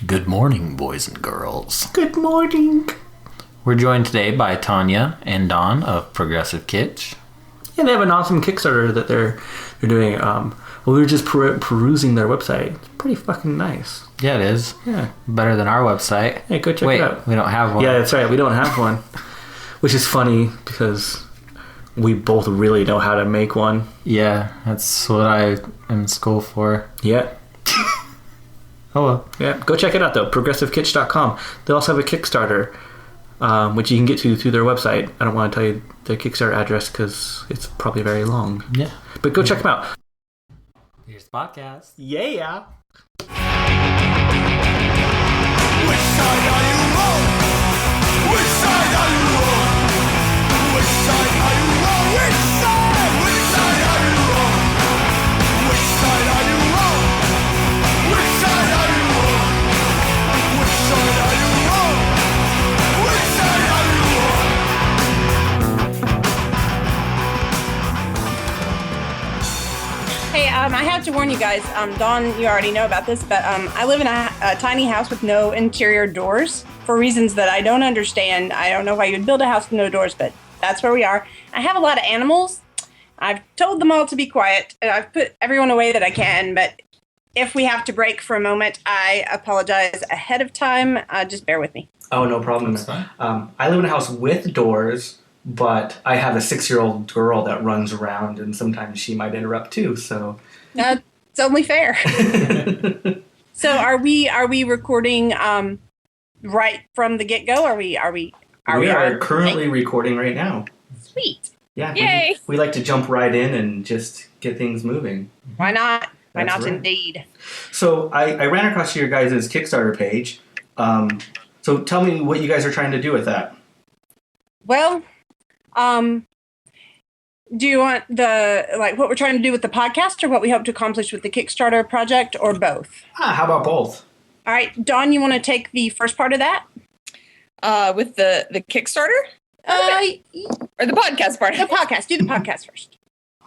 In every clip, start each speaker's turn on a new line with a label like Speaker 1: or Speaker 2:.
Speaker 1: Good morning, boys and girls.
Speaker 2: Good morning.
Speaker 1: We're joined today by Tanya and Don of Progressive Kitch.
Speaker 2: And they have an awesome Kickstarter that they're doing. We were just perusing their website. It's pretty fucking nice.
Speaker 1: Yeah, it is.
Speaker 2: Yeah.
Speaker 1: Better than our website.
Speaker 2: Hey, go check it out.
Speaker 1: We don't have one.
Speaker 2: Yeah, that's right. We don't have one. Which is funny because we both really know how to make one.
Speaker 1: Yeah, that's what I am in school for.
Speaker 2: Yeah.
Speaker 1: Oh well.
Speaker 2: Yeah, go check it out though. ProgressiveKitch.com. They also have a Kickstarter, which you can get to through their website. I don't want to tell you the Kickstarter address because it's probably very long.
Speaker 1: Yeah.
Speaker 2: But go check them out.
Speaker 1: Here's the podcast.
Speaker 2: Yeah.
Speaker 3: Which side are you on? Which side are you on? Which side are you on? Which side? Which side are you on? Which side are you on? Which side are you on? Which side are you on? Which side are you on?
Speaker 4: Hey, I have to warn you guys. Dawn, you already know about this, but I live in a tiny house with no interior doors for reasons that I don't understand. I don't know why you'd build a house with no doors, but that's where we are. I have a lot of animals. I've told them all to be quiet, and I've put everyone away that I can, but if we have to break for a moment, I apologize ahead of time. Just bear with me.
Speaker 2: Oh, no problem.
Speaker 1: That's fine.
Speaker 2: I live in a house with doors, but I have a 6-year-old girl that runs around, and sometimes she might interrupt too. So
Speaker 4: It's only fair. So are we recording right from the get-go?
Speaker 2: we are currently recording right now.
Speaker 4: Sweet.
Speaker 2: Yeah.
Speaker 4: Yay.
Speaker 2: We like to jump right in and just get things moving.
Speaker 4: Why not? Why
Speaker 2: That's
Speaker 4: not
Speaker 2: right.
Speaker 4: indeed?
Speaker 2: So I ran across your guys' Kickstarter page. So tell me what you guys are trying to do with that.
Speaker 4: Well, do you want what we're trying to do with the podcast or what we hope to accomplish with the Kickstarter project or both?
Speaker 2: How about both?
Speaker 4: All right, Dawn, you want to take the first part of that?
Speaker 5: With the Kickstarter? Or the podcast part?
Speaker 4: The podcast. Do the podcast first.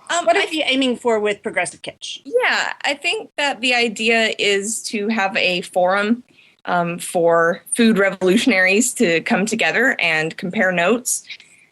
Speaker 4: What are you aiming for with Progressive Kitch?
Speaker 5: Yeah, I think that the idea is to have a forum for food revolutionaries to come together and compare notes.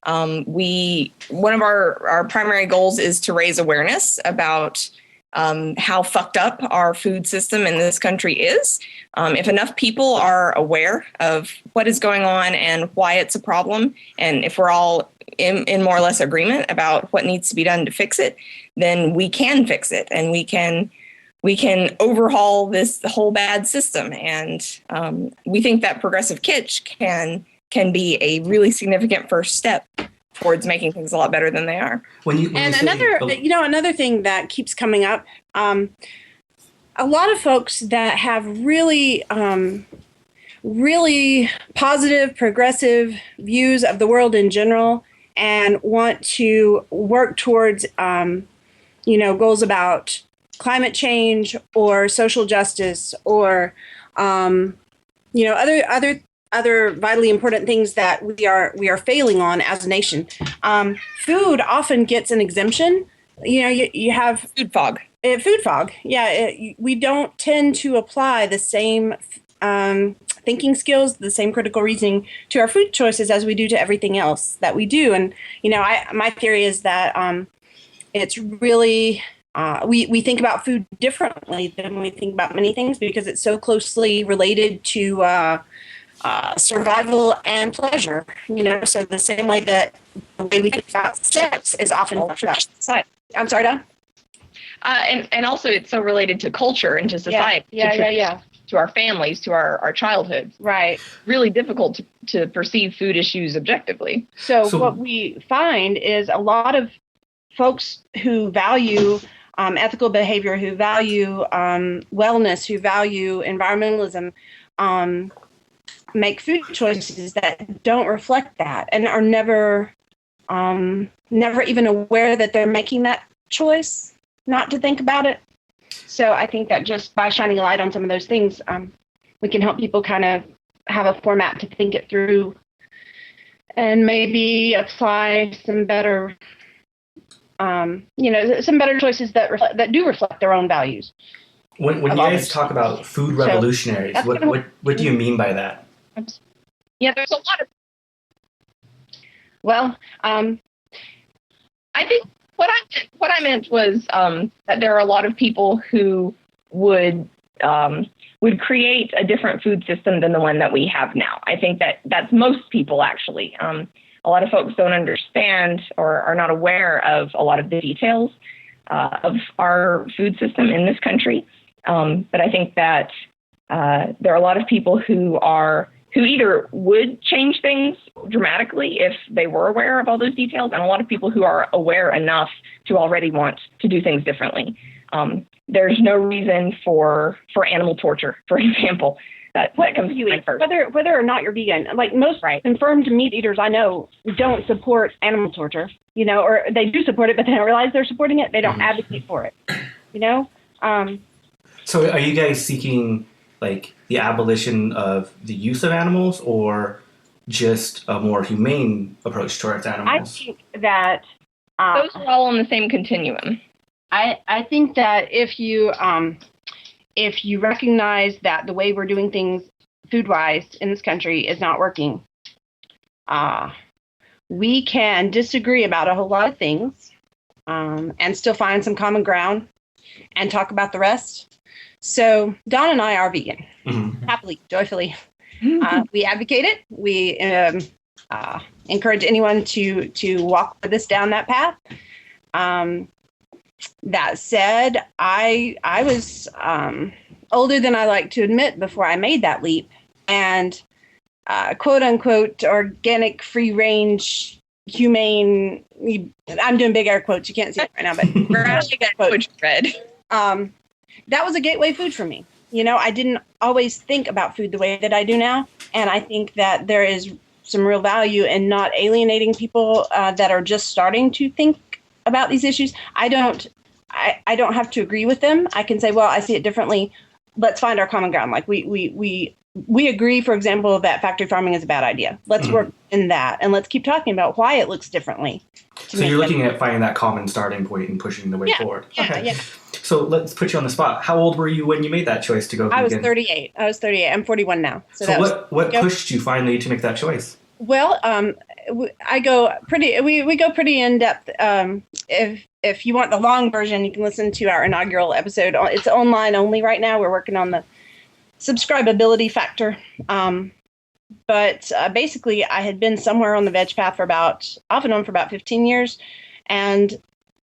Speaker 5: One of our primary goals is to raise awareness about how fucked up our food system in this country is. If enough people are aware of what is going on and why it's a problem, and if we're all in more or less agreement about what needs to be done to fix it, then we can fix it and we can overhaul this whole bad system. And we think that Progressive Kitch can be a really significant first step towards making things a lot better than they are.
Speaker 4: Another thing that keeps coming up, a lot of folks that have really positive, progressive views of the world in general and want to work towards, goals about climate change or social justice or, other vitally important things that we are failing on as a nation. Food often gets an exemption. You have
Speaker 5: Food fog.
Speaker 4: Food fog. Yeah, we don't tend to apply the same thinking skills, the same critical reasoning to our food choices as we do to everything else that we do. And my theory is that it's really we think about food differently than we think about many things because it's so closely related to survival and pleasure, so the same way that the way we think about sex is often about. I'm sorry, Don?
Speaker 5: And also it's so related to culture and to society.
Speaker 4: Yeah.
Speaker 5: To our families, to our childhood.
Speaker 4: Right.
Speaker 5: Really difficult to perceive food issues objectively.
Speaker 4: So what we find is a lot of folks who value ethical behavior, who value wellness, who value environmentalism, make food choices that don't reflect that and are never even aware that they're making that choice not to think about it. So I think that just by shining a light on some of those things, we can help people kind of have a format to think it through and maybe apply some better some better choices that do reflect their own values.
Speaker 2: When you
Speaker 4: of all
Speaker 2: guys
Speaker 4: this.
Speaker 2: talk about food revolutionaries,
Speaker 4: that's
Speaker 2: what,
Speaker 4: gonna-
Speaker 2: what do you mean by that?
Speaker 5: Yeah, there's a lot of.
Speaker 4: Well,
Speaker 5: I think what I meant was that there are a lot of people who would create a different food system than the one that we have now. I think that's most people actually. A lot of folks don't understand or are not aware of a lot of the details of our food system in this country. But I think that there are a lot of people who either would change things dramatically if they were aware of all those details, and a lot of people who are aware enough to already want to do things differently. There's no reason for animal torture, for example. That comes to mind first.
Speaker 4: whether or not you're vegan, like most confirmed meat eaters I know don't support animal torture, or they do support it, but they don't realize they're supporting it. They don't advocate for it,
Speaker 2: So are you guys seeking like the abolition of the use of animals, or just a more humane approach towards
Speaker 4: I
Speaker 2: animals?
Speaker 4: think that
Speaker 5: Those are all on the same continuum.
Speaker 4: I think that if you recognize that the way we're doing things food-wise in this country is not working, we can disagree about a whole lot of things and still find some common ground and talk about the rest. So Dawn and I are vegan, happily, joyfully. We advocate it. We encourage anyone to walk with us down that path. That said, I was older than I like to admit before I made that leap, and quote unquote organic, free range, humane. I'm doing big air quotes. You can't see it right now, but that was a gateway food for me. I didn't always think about food the way that I do now, and I think that there is some real value in not alienating people that are just starting to think about these issues. I don't have to agree with them. I can say, well, I see it differently. Let's find our common ground. Like we agree, for example, that factory farming is a bad idea. Let's work in that, and let's keep talking about why it looks differently.
Speaker 2: So you're looking at finding that common starting point and pushing the way forward.
Speaker 4: Yeah.
Speaker 2: So let's put you on the spot. How old were you when you made that choice to go vegan?
Speaker 4: I was 38. I'm 41 now.
Speaker 2: So what pushed you finally to make that choice?
Speaker 4: Well, I go pretty. We go pretty in depth. If you want the long version, you can listen to our inaugural episode. It's online only right now. We're working on the subscribability factor. But basically, I had been somewhere on the veg path off and on for about 15 years, and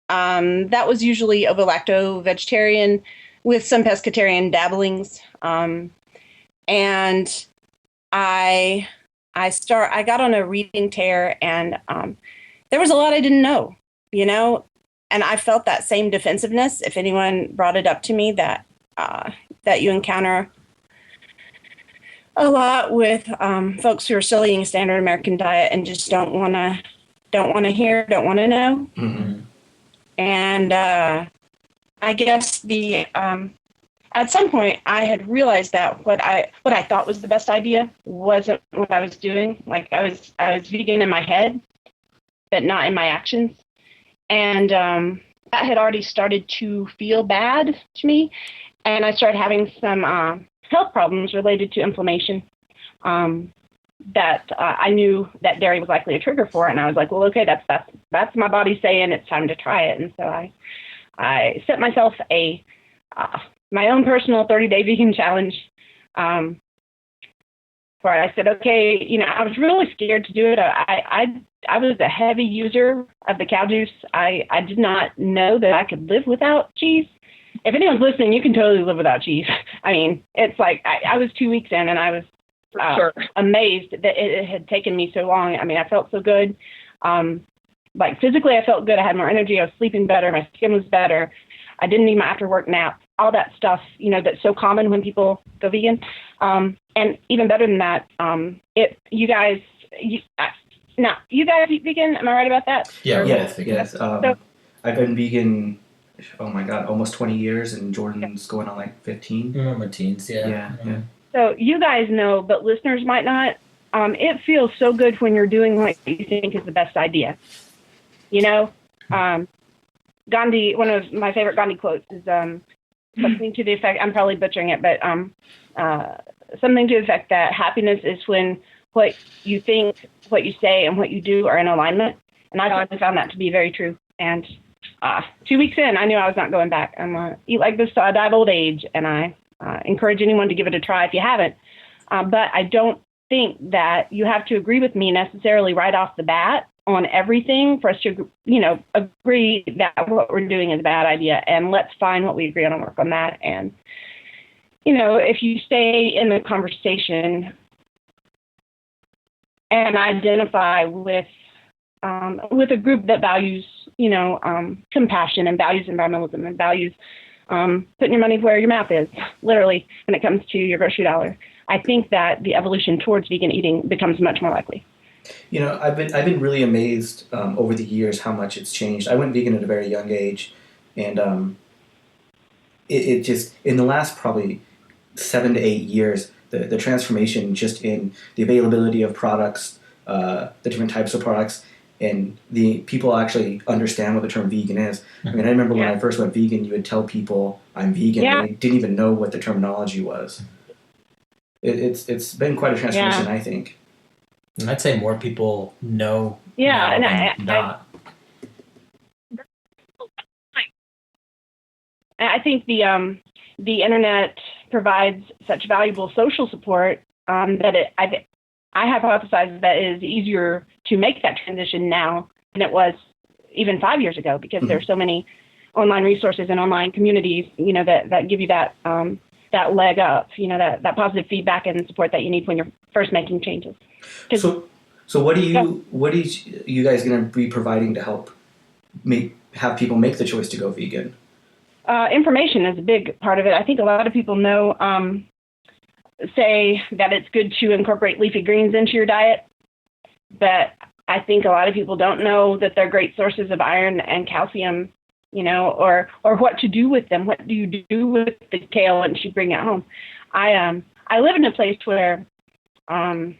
Speaker 4: that was usually ovo-lacto vegetarian with some pescatarian dabblings. And I got on a reading tear, and there was a lot I didn't know, and I felt that same defensiveness if anyone brought it up to me that you encounter a lot with folks who are still eating a standard American diet and just don't want to hear, don't want to know.
Speaker 2: Mm-hmm.
Speaker 4: And I guess at some point I had realized that what I thought was the best idea wasn't what I was doing. Like I was vegan in my head, but not in my actions. And that had already started to feel bad to me. And I started having some health problems related to inflammation that I knew that dairy was likely a trigger for. And I was like, well, okay, that's my body saying it's time to try it. And so I set myself my own personal 30-day vegan challenge, where I said, okay, I was really scared to do it. I was a heavy user of the cow juice. I did not know that I could live without cheese. If anyone's listening, you can totally live without cheese. I mean, it's like I was 2 weeks in, and I was amazed that it had taken me so long. I mean, I felt so good. Like physically, I felt good. I had more energy. I was sleeping better. My skin was better. I didn't need my after work nap. All that stuff, that's so common when people go vegan. And even better than that, you guys eat vegan. Am I right about that?
Speaker 2: Yeah. Yes. So, I've been vegan. Oh my God, almost 20 years, and Jordan's going on like 15.
Speaker 1: Remember teens, yeah.
Speaker 4: So you guys know, but listeners might not. It feels so good when you're doing what you think is the best idea. Gandhi, one of my favorite Gandhi quotes is, something to the effect, I'm probably butchering it, but something to the effect that happiness is when what you think, what you say, and what you do are in alignment. And I found that to be very true. And 2 weeks in, I knew I was not going back. I'm going to eat like this till I die of old age. And I encourage anyone to give it a try if you haven't. But I don't think that you have to agree with me necessarily right off the bat on everything for us to, agree that what we're doing is a bad idea. And let's find what we agree on and work on that. And, if you stay in the conversation and identify with a group that values, compassion and values environmentalism and values putting your money where your mouth is, literally, when it comes to your grocery dollar, I think that the evolution towards vegan eating becomes much more likely.
Speaker 2: I've been really amazed over the years how much it's changed. I went vegan at a very young age, and it just, in the last probably 7 to 8 years, the transformation just in the availability of products, the different types of products, and the people actually understand what the term vegan is. I mean, I remember when I first went vegan, you would tell people I'm vegan, and they didn't even know what the terminology was. It's been quite a transformation, I think.
Speaker 1: And I'd say more people know
Speaker 4: now
Speaker 1: than not.
Speaker 4: I think the internet provides such valuable social support that I hypothesize that it is easier to make that transition now than it was even 5 years ago, because there's so many online resources and online communities, that give you that that leg up, that positive feedback and support that you need when you're first making changes.
Speaker 2: So what are you guys going to be providing to help have people make the choice to go vegan?
Speaker 4: Information is a big part of it. I think a lot of people know, say that it's good to incorporate leafy greens into your diet, but I think a lot of people don't know that they're great sources of iron and calcium, or what to do with them. What do you do with the kale once you bring it home? I live in a place where I'm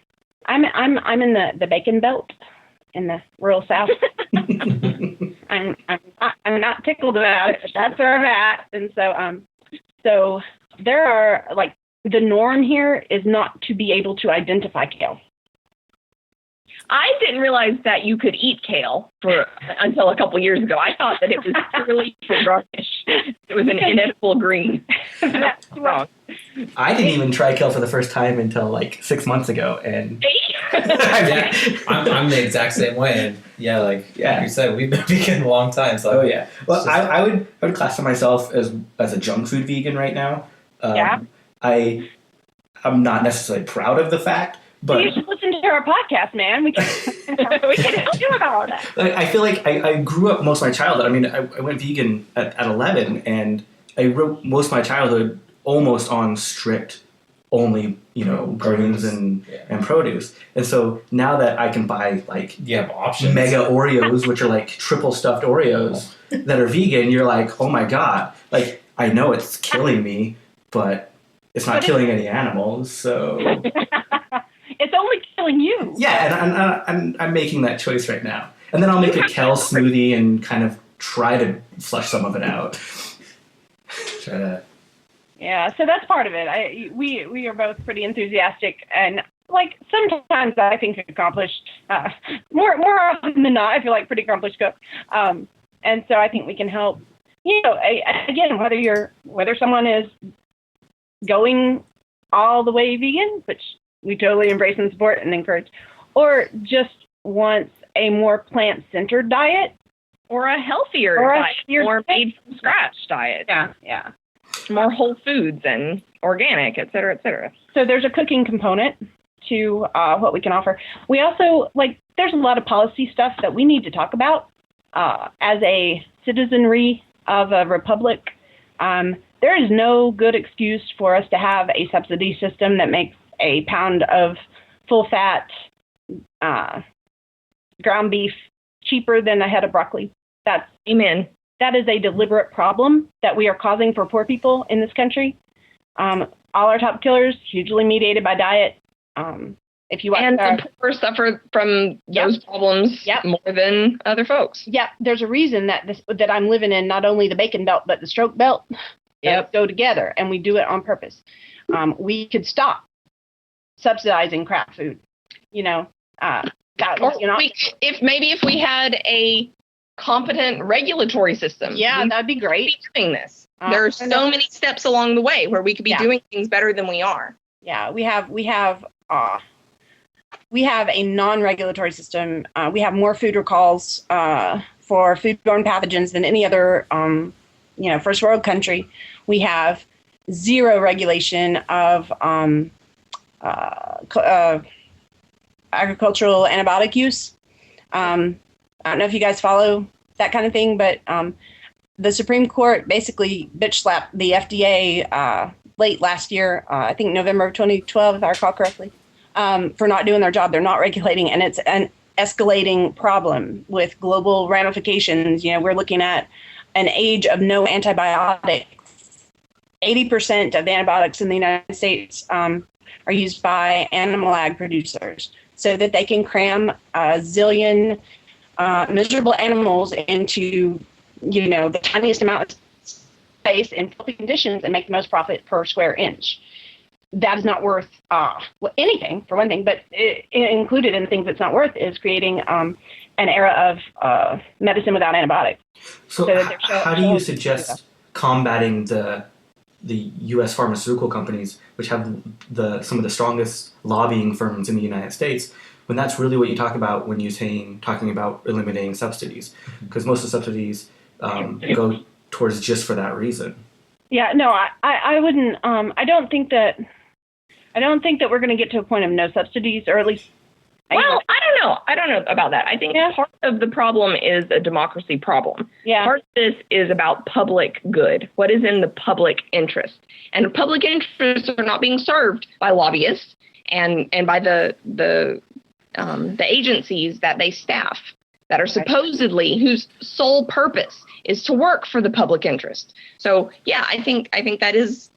Speaker 4: in the bacon belt in the rural South. I'm not tickled about it, but that's where I'm at. And so there are, like, the norm here is not to be able to identify kale.
Speaker 5: I didn't realize that you could eat kale until a couple years ago. I thought that it was purely for garnish. It was an inedible green. That's wrong.
Speaker 2: I didn't even try kale for the first time until like 6 months ago, and
Speaker 1: I'm the exact same way. And like you said, we've been vegan a long time. So
Speaker 2: well, I would classify myself as a junk food vegan right now. I'm not necessarily proud of the fact, but
Speaker 4: you should listen to our podcast, man. We can help you with all of that.
Speaker 2: I feel like I grew up most of my childhood. I mean, I went vegan at 11, and I grew up most of my childhood almost on strict only, greens and produce. And so now that I can buy
Speaker 1: you have options.
Speaker 2: Mega Oreos, which are like triple stuffed Oreos that are vegan, you're like, oh my God. Like, I know it's killing me, but it's not killing any animals, so
Speaker 4: it's only killing you.
Speaker 2: Yeah, and I'm making that choice right now. And then I'll make a kale smoothie and kind of try to flush some of it out.
Speaker 4: Yeah, so that's part of it. We are both pretty enthusiastic, and like sometimes I think accomplished. More often than not, I feel like pretty accomplished cook. And so I think we can help. Again, whether someone is going all the way vegan, which we totally embrace and support and encourage, or just wants a more plant-centered diet,
Speaker 5: or a healthier diet, or made from scratch diet.
Speaker 4: Yeah.
Speaker 5: More whole foods and organic, et cetera, et cetera.
Speaker 4: So there's a cooking component to what we can offer. We also, there's a lot of policy stuff that we need to talk about as a citizenry of a republic. There is no good excuse for us to have a subsidy system that makes a pound of full-fat ground beef cheaper than a head of broccoli.
Speaker 5: Amen.
Speaker 4: That is a deliberate problem that we are causing for poor people in this country. All our top killers, hugely mediated by diet. If you watch
Speaker 5: the poor suffer from those problems more than other folks.
Speaker 4: Yeah, there's a reason that I'm living in not only the bacon belt but the stroke belt.
Speaker 5: Yep.
Speaker 4: go together, and we do it on purpose. We could stop subsidizing crap food,
Speaker 5: Or if we had a competent regulatory system.
Speaker 4: Yeah, that'd be great.
Speaker 5: Doing this. There are so many steps along the way where we could be doing things better than we are.
Speaker 4: Yeah, we have a non-regulatory system. We have more food recalls for foodborne pathogens than any other first world country. We have zero regulation of agricultural antibiotic use. I don't know if you guys follow that kind of thing, but the Supreme Court basically bitch slapped the FDA late last year, I think November of 2012, if I recall correctly, for not doing their job. They're not regulating, and it's an escalating problem with global ramifications. We're looking at an age of no antibiotics. 80% of the antibiotics in the United States are used by animal ag producers so that they can cram a zillion miserable animals into, the tiniest amount of space in filthy conditions and make the most profit per square inch. That is not worth anything, for one thing, but included in the things it's not worth is creating an era of medicine without antibiotics.
Speaker 2: So how do you suggest combating the U.S. pharmaceutical companies, which have some of the strongest lobbying firms in the United States, when that's really what you talk about when you're talking about eliminating subsidies? Because most of the subsidies go towards just for that reason.
Speaker 4: Yeah, no, I wouldn't. I don't think that we're going to get to a point of no subsidies, or at least.
Speaker 5: Well, I don't know about that. I think part of the problem is a democracy problem.
Speaker 4: Yeah.
Speaker 5: Part of this is about public good. What is in the public interest? And public interests are not being served by lobbyists and by the agencies that they staff, that are supposedly, whose sole purpose is to work for the public interest. So yeah, I think that is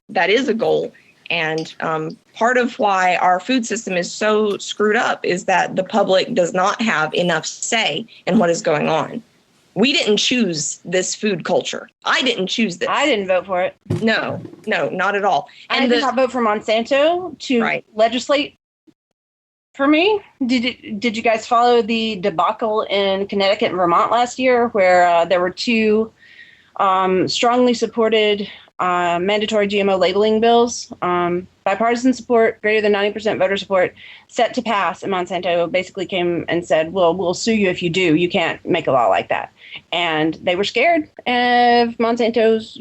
Speaker 5: a goal. And part of why our food system is so screwed up is that the public does not have enough say in what is going on. We didn't choose this food culture. I didn't choose this.
Speaker 4: I didn't vote for it.
Speaker 5: No, not at all.
Speaker 4: And I did not vote for Monsanto to legislate for me. Did you guys follow the debacle in Connecticut and Vermont last year, where there were two strongly supported mandatory GMO labeling bills, bipartisan support, greater than 90% voter support, set to pass, and Monsanto basically came and said, well, we'll sue you if you do. You can't make a law like that. And they were scared of Monsanto's,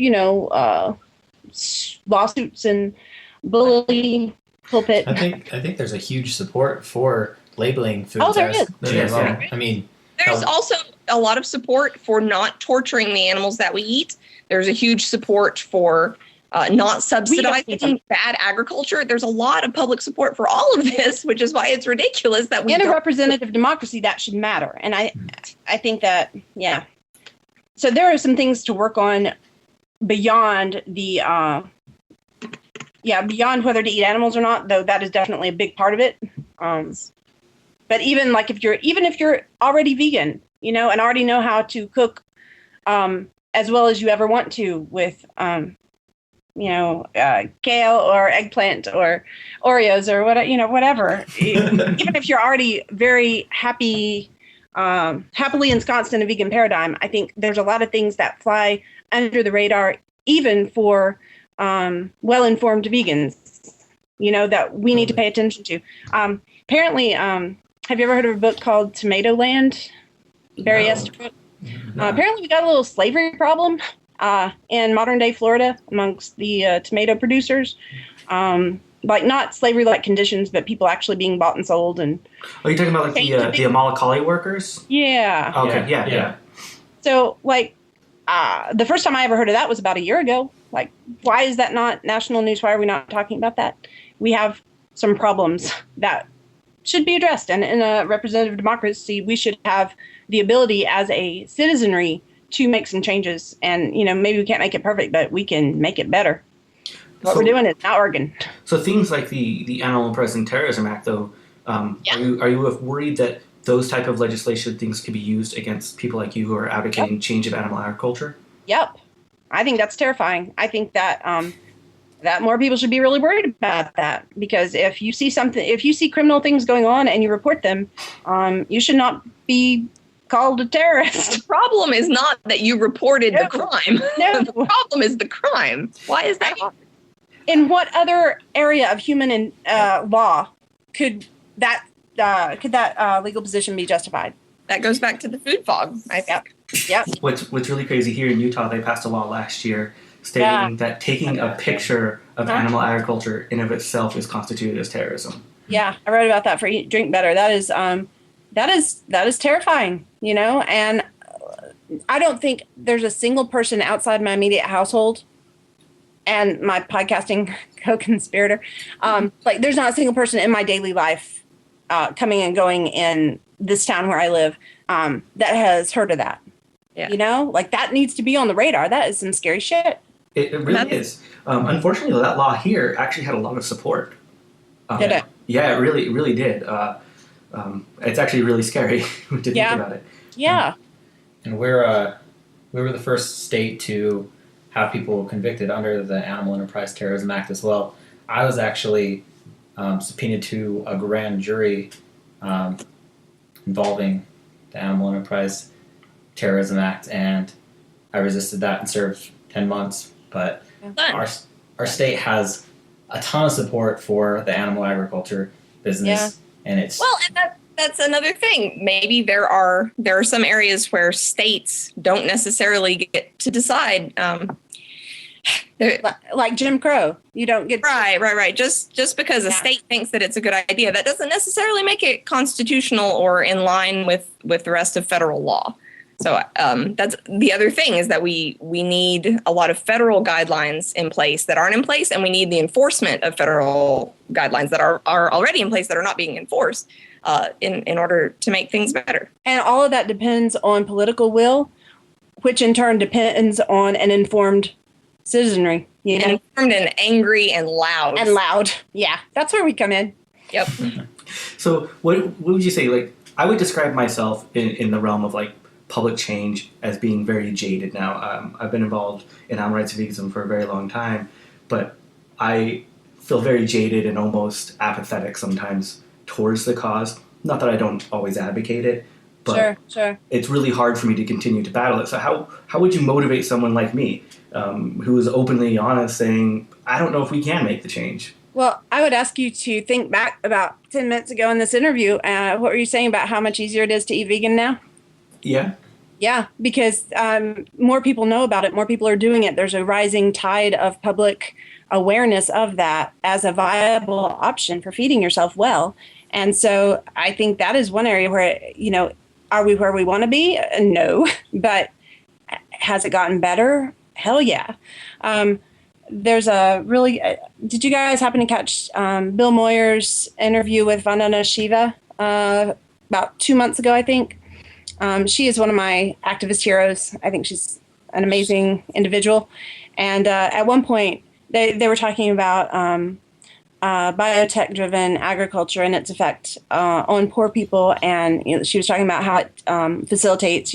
Speaker 4: lawsuits and bully pulpit.
Speaker 1: I think there's a huge support for labeling foods
Speaker 4: as
Speaker 1: GMO.
Speaker 2: Yeah.
Speaker 1: I mean,
Speaker 5: there's also a lot of support for not torturing the animals that we eat. There's a huge support for not subsidizing bad agriculture. There's a lot of public support for all of this, which is why it's ridiculous that we
Speaker 4: in a representative democracy that should matter. And I think that, yeah. So there are some things to work on beyond the beyond whether to eat animals or not, though that is definitely a big part of it. But even if you're already vegan, and already know how to cook as well as you ever want to with kale or eggplant or Oreos or whatever. Even if you're already very happily ensconced in a vegan paradigm, I think there's a lot of things that fly under the radar, even for well-informed vegans, that we need to pay attention to. Apparently, have you ever heard of a book called Tomatoland? Barry Esther book?
Speaker 2: No.
Speaker 4: Apparently, we got a little slavery problem in modern-day Florida amongst the tomato producers. Not slavery-like conditions, but people actually being bought and sold. And
Speaker 2: are you talking about the Amalakali workers?
Speaker 4: Yeah.
Speaker 2: Okay. Yeah.
Speaker 4: So, the first time I ever heard of that was about a year ago. Why is that not national news? Why are we not talking about that? We have some problems that should be addressed. And in a representative democracy, we should have the ability as a citizenry to make some changes. And, maybe we can't make it perfect, but we can make it better. What we're doing is not working.
Speaker 2: So things like the Animal Present Terrorism Act, though, are you worried that those type of legislation things could be used against people like you who are advocating change of animal agriculture?
Speaker 4: Yep. I think that's terrifying. I think that that more people should be really worried about that, because if you see criminal things going on and you report them, you should not be called a terrorist.
Speaker 5: The problem is not that you reported the crime.
Speaker 4: No.
Speaker 5: The problem is the crime. Why is that hard?
Speaker 4: In what other area of human law could that legal position be justified?
Speaker 5: That goes back to the food fog, I think.
Speaker 4: Yep.
Speaker 2: What's really crazy here in Utah, they passed a law last year stating that taking a picture of animal agriculture in of itself is constituted as terrorism.
Speaker 4: Yeah, I wrote about that for Eat Drink Better. That is terrifying, you know, and I don't think there's a single person outside my immediate household and my podcasting co-conspirator, like there's not a single person in my daily life coming and going in this town where I live that has heard of that. Yeah. You know, like that needs to be on the radar. That is some scary shit.
Speaker 2: It really is. Unfortunately, that law here actually had a lot of support.
Speaker 4: Did it?
Speaker 2: Yeah, it really did. It's actually really scary to think about it.
Speaker 4: Yeah.
Speaker 1: And we were the first state to have people convicted under the Animal Enterprise Terrorism Act as well. I was actually subpoenaed to a grand jury involving the Animal Enterprise Terrorism Act, and I resisted that and served 10 months. But our state has a ton of support for the animal agriculture business, and it's
Speaker 5: and that's another thing. Maybe there are some areas where states don't necessarily get to decide.
Speaker 4: Like Jim Crow, you don't get
Speaker 5: right. Just because a state thinks that it's a good idea, that doesn't necessarily make it constitutional or in line with the rest of federal law. So that's the other thing, is that we need a lot of federal guidelines in place that aren't in place, and we need the enforcement of federal guidelines that are already in place that are not being enforced in order to make things better.
Speaker 4: And all of that depends on political will, which in turn depends on an informed citizenry. You know?
Speaker 5: Informed and angry and loud.
Speaker 4: Yeah, that's where we come in.
Speaker 5: Yep.
Speaker 2: So what would you say? Like, I would describe myself in the realm of like public change as being very jaded now. I've been involved in animal rights veganism for a very long time, but I feel very jaded and almost apathetic sometimes towards the cause. Not that I don't always advocate it, but
Speaker 4: sure.
Speaker 2: It's really hard for me to continue to battle it. So how would you motivate someone like me who is openly honest saying, I don't know if we can make the change?
Speaker 4: Well, I would ask you to think back about 10 minutes ago in this interview. What were you saying about how much easier it is to eat vegan now? Yeah, because more people know about it. More people are doing it. There's a rising tide of public awareness of that as a viable option for feeding yourself well. And so I think that is one area where, you know, are we where we want to be? No. But has it gotten better? Hell yeah. There's a really, did you guys happen to catch Bill Moyer's interview with Vandana Shiva about 2 months ago, I think? She is one of my activist heroes. I think she's an amazing individual. And at one point, they were talking about biotech-driven agriculture and its effect on poor people. And you know, she was talking about how it facilitates,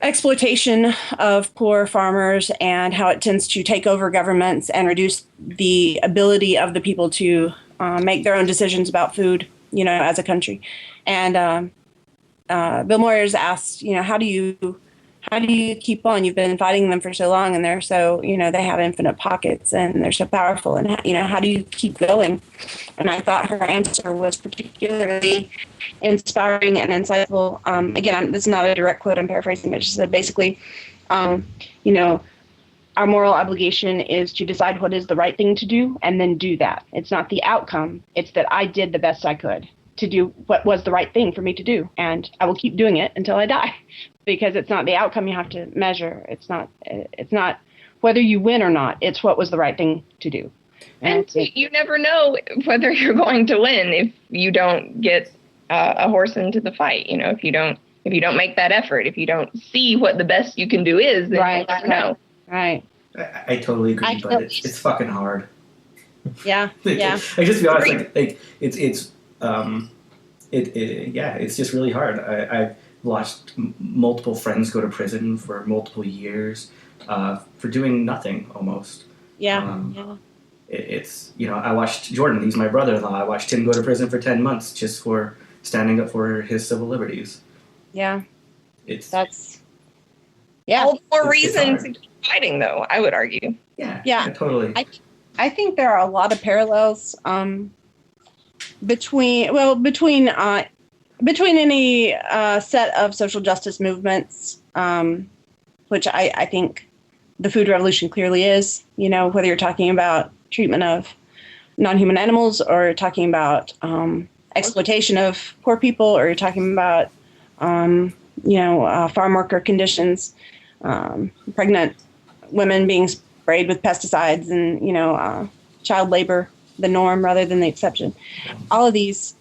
Speaker 4: exploitation of poor farmers, and how it tends to take over governments and reduce the ability of the people to make their own decisions about food, as a country. And Bill Moyers asked, how do you keep on? You've been fighting them for so long, and they're so, they have infinite pockets and they're so powerful. And, how do you keep going? And I thought her answer was particularly inspiring and insightful. Again, this is not a direct quote, I'm paraphrasing, but she said basically, our moral obligation is to decide what is the right thing to do and then do that. It's not the outcome. It's that I did the best I could to do what was the right thing for me to do. And I will keep doing it until I die, because it's not the outcome you have to measure. It's not whether you win or not. It's what was the right thing to do.
Speaker 5: And you never know whether you're going to win if you don't get a horse into the fight. If you don't make that effort, if you don't see what the best you can do is, then
Speaker 4: right,
Speaker 5: you'll never know.
Speaker 4: Right.
Speaker 2: I totally agree, but it's fucking hard.
Speaker 4: Yeah. Yeah.
Speaker 2: I just be honest, it's just really hard. watched multiple friends go to prison for multiple years for doing nothing almost.
Speaker 4: Yeah.
Speaker 2: It's, I watched Jordan, he's my brother-in-law. I watched him go to prison for 10 months just for standing up for his civil liberties.
Speaker 4: Yeah.
Speaker 5: All the more reason to keep fighting, though, I would argue.
Speaker 2: Yeah, totally.
Speaker 4: I think there are a lot of parallels between any set of social justice movements, which I think the food revolution clearly is. Whether you're talking about treatment of non-human animals, or you're talking about exploitation of poor people, or you're talking about farm worker conditions, pregnant women being sprayed with pesticides, and child labor, the norm rather than the exception. All of these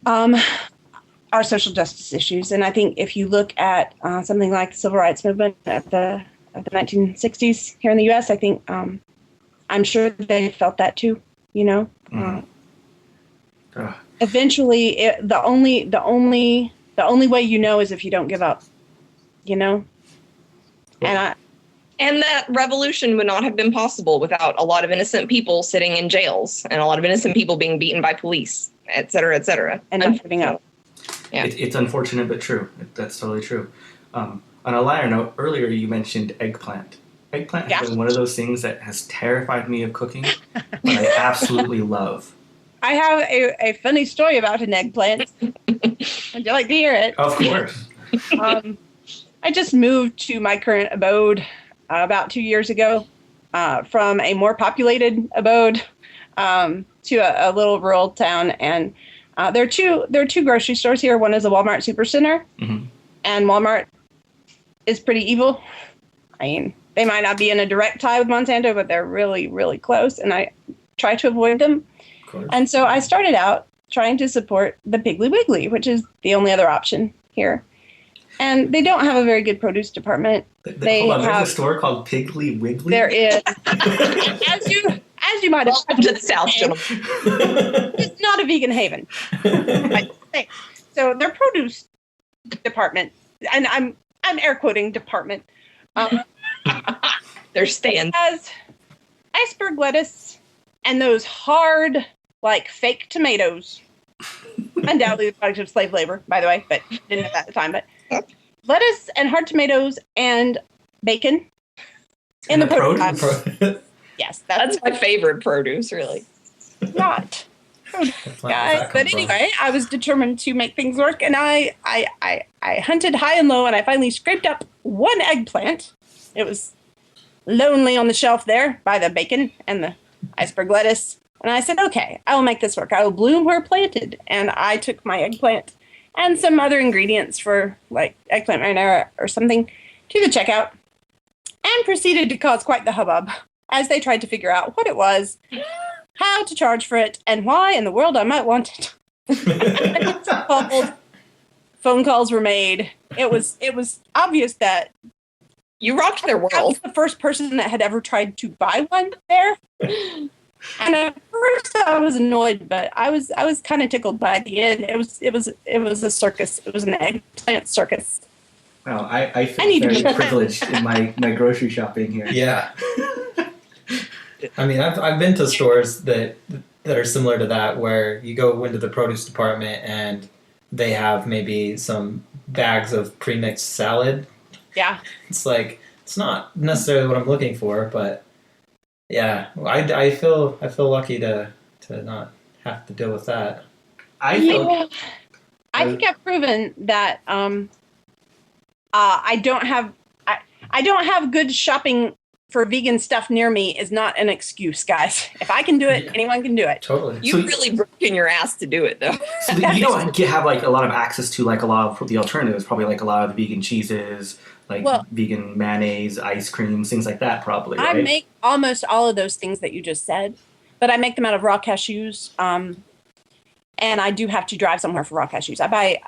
Speaker 4: are social justice issues, and I think if you look at something like the civil rights movement of the 1960s here in the U.S., I think I'm sure they felt that too. Eventually, the only way is if you don't give up.
Speaker 5: And that revolution would not have been possible without a lot of innocent people sitting in jails and a lot of innocent people being beaten by police, et cetera, et cetera.
Speaker 4: And not giving up.
Speaker 5: Yeah.
Speaker 2: It's unfortunate, but true. That's totally true. On a lighter note, earlier you mentioned eggplant. Eggplant has been one of those things that has terrified me of cooking, but I absolutely love.
Speaker 4: I have a funny story about an eggplant. Would you like to hear it?
Speaker 2: Of course.
Speaker 4: I just moved to my current abode about 2 years ago from a more populated abode to a little rural town, and there are two grocery stores here. One is a Walmart Supercenter, and Walmart is pretty evil. I mean, they might not be in a direct tie with Monsanto, but they're really, really close, and I try to avoid them. And so I started out trying to support the Piggly Wiggly, which is the only other option here. And they don't have a very good produce department.
Speaker 2: There's a store called Piggly Wiggly?
Speaker 4: There is. As you might have
Speaker 5: Welcome to the South, gentlemen.
Speaker 4: It's not a vegan haven. So their produce department, and I'm air quoting department,
Speaker 5: their stand
Speaker 4: has iceberg lettuce and those hard, fake tomatoes. Undoubtedly the product of slave labor, by the way, but didn't have that at the time. But lettuce and hard tomatoes and bacon in the produce. Yes, that's
Speaker 5: my favorite produce, really.
Speaker 4: Not guys, but anyway, I was determined to make things work, and I hunted high and low, and I finally scraped up one eggplant. It was lonely on the shelf there by the bacon and the iceberg lettuce, and I said, okay, I will make this work. I will bloom where planted. And I took my eggplant and some other ingredients for eggplant marinara or something to the checkout and proceeded to cause quite the hubbub as they tried to figure out what it was, how to charge for it, and why in the world I might want it. Phone calls were made. It was obvious that
Speaker 5: you rocked their world.
Speaker 4: I was the first person that had ever tried to buy one there. And at first I was annoyed, but I was kind of tickled by the end. It was a circus. It was an eggplant circus.
Speaker 2: Wow, I feel very privileged in my grocery shopping here.
Speaker 1: Yeah. I mean, I've been to stores that are similar to that, where you go into the produce department and they have maybe some bags of pre-mixed salad.
Speaker 4: Yeah.
Speaker 1: It's not necessarily what I'm looking for, but yeah, I feel lucky to not have to deal with that.
Speaker 4: I think I've proven that I don't have good shopping for vegan stuff near me is not an excuse, guys. If I can do it, anyone can do it.
Speaker 1: Totally.
Speaker 5: You've really broken your ass to do it, though.
Speaker 2: So you don't have a lot of access to a lot of the alternatives, probably a lot of the vegan cheeses, vegan mayonnaise, ice creams, things like that, probably, right?
Speaker 4: I make almost all of those things that you just said, but I make them out of raw cashews. And I do have to drive somewhere for raw cashews. I buy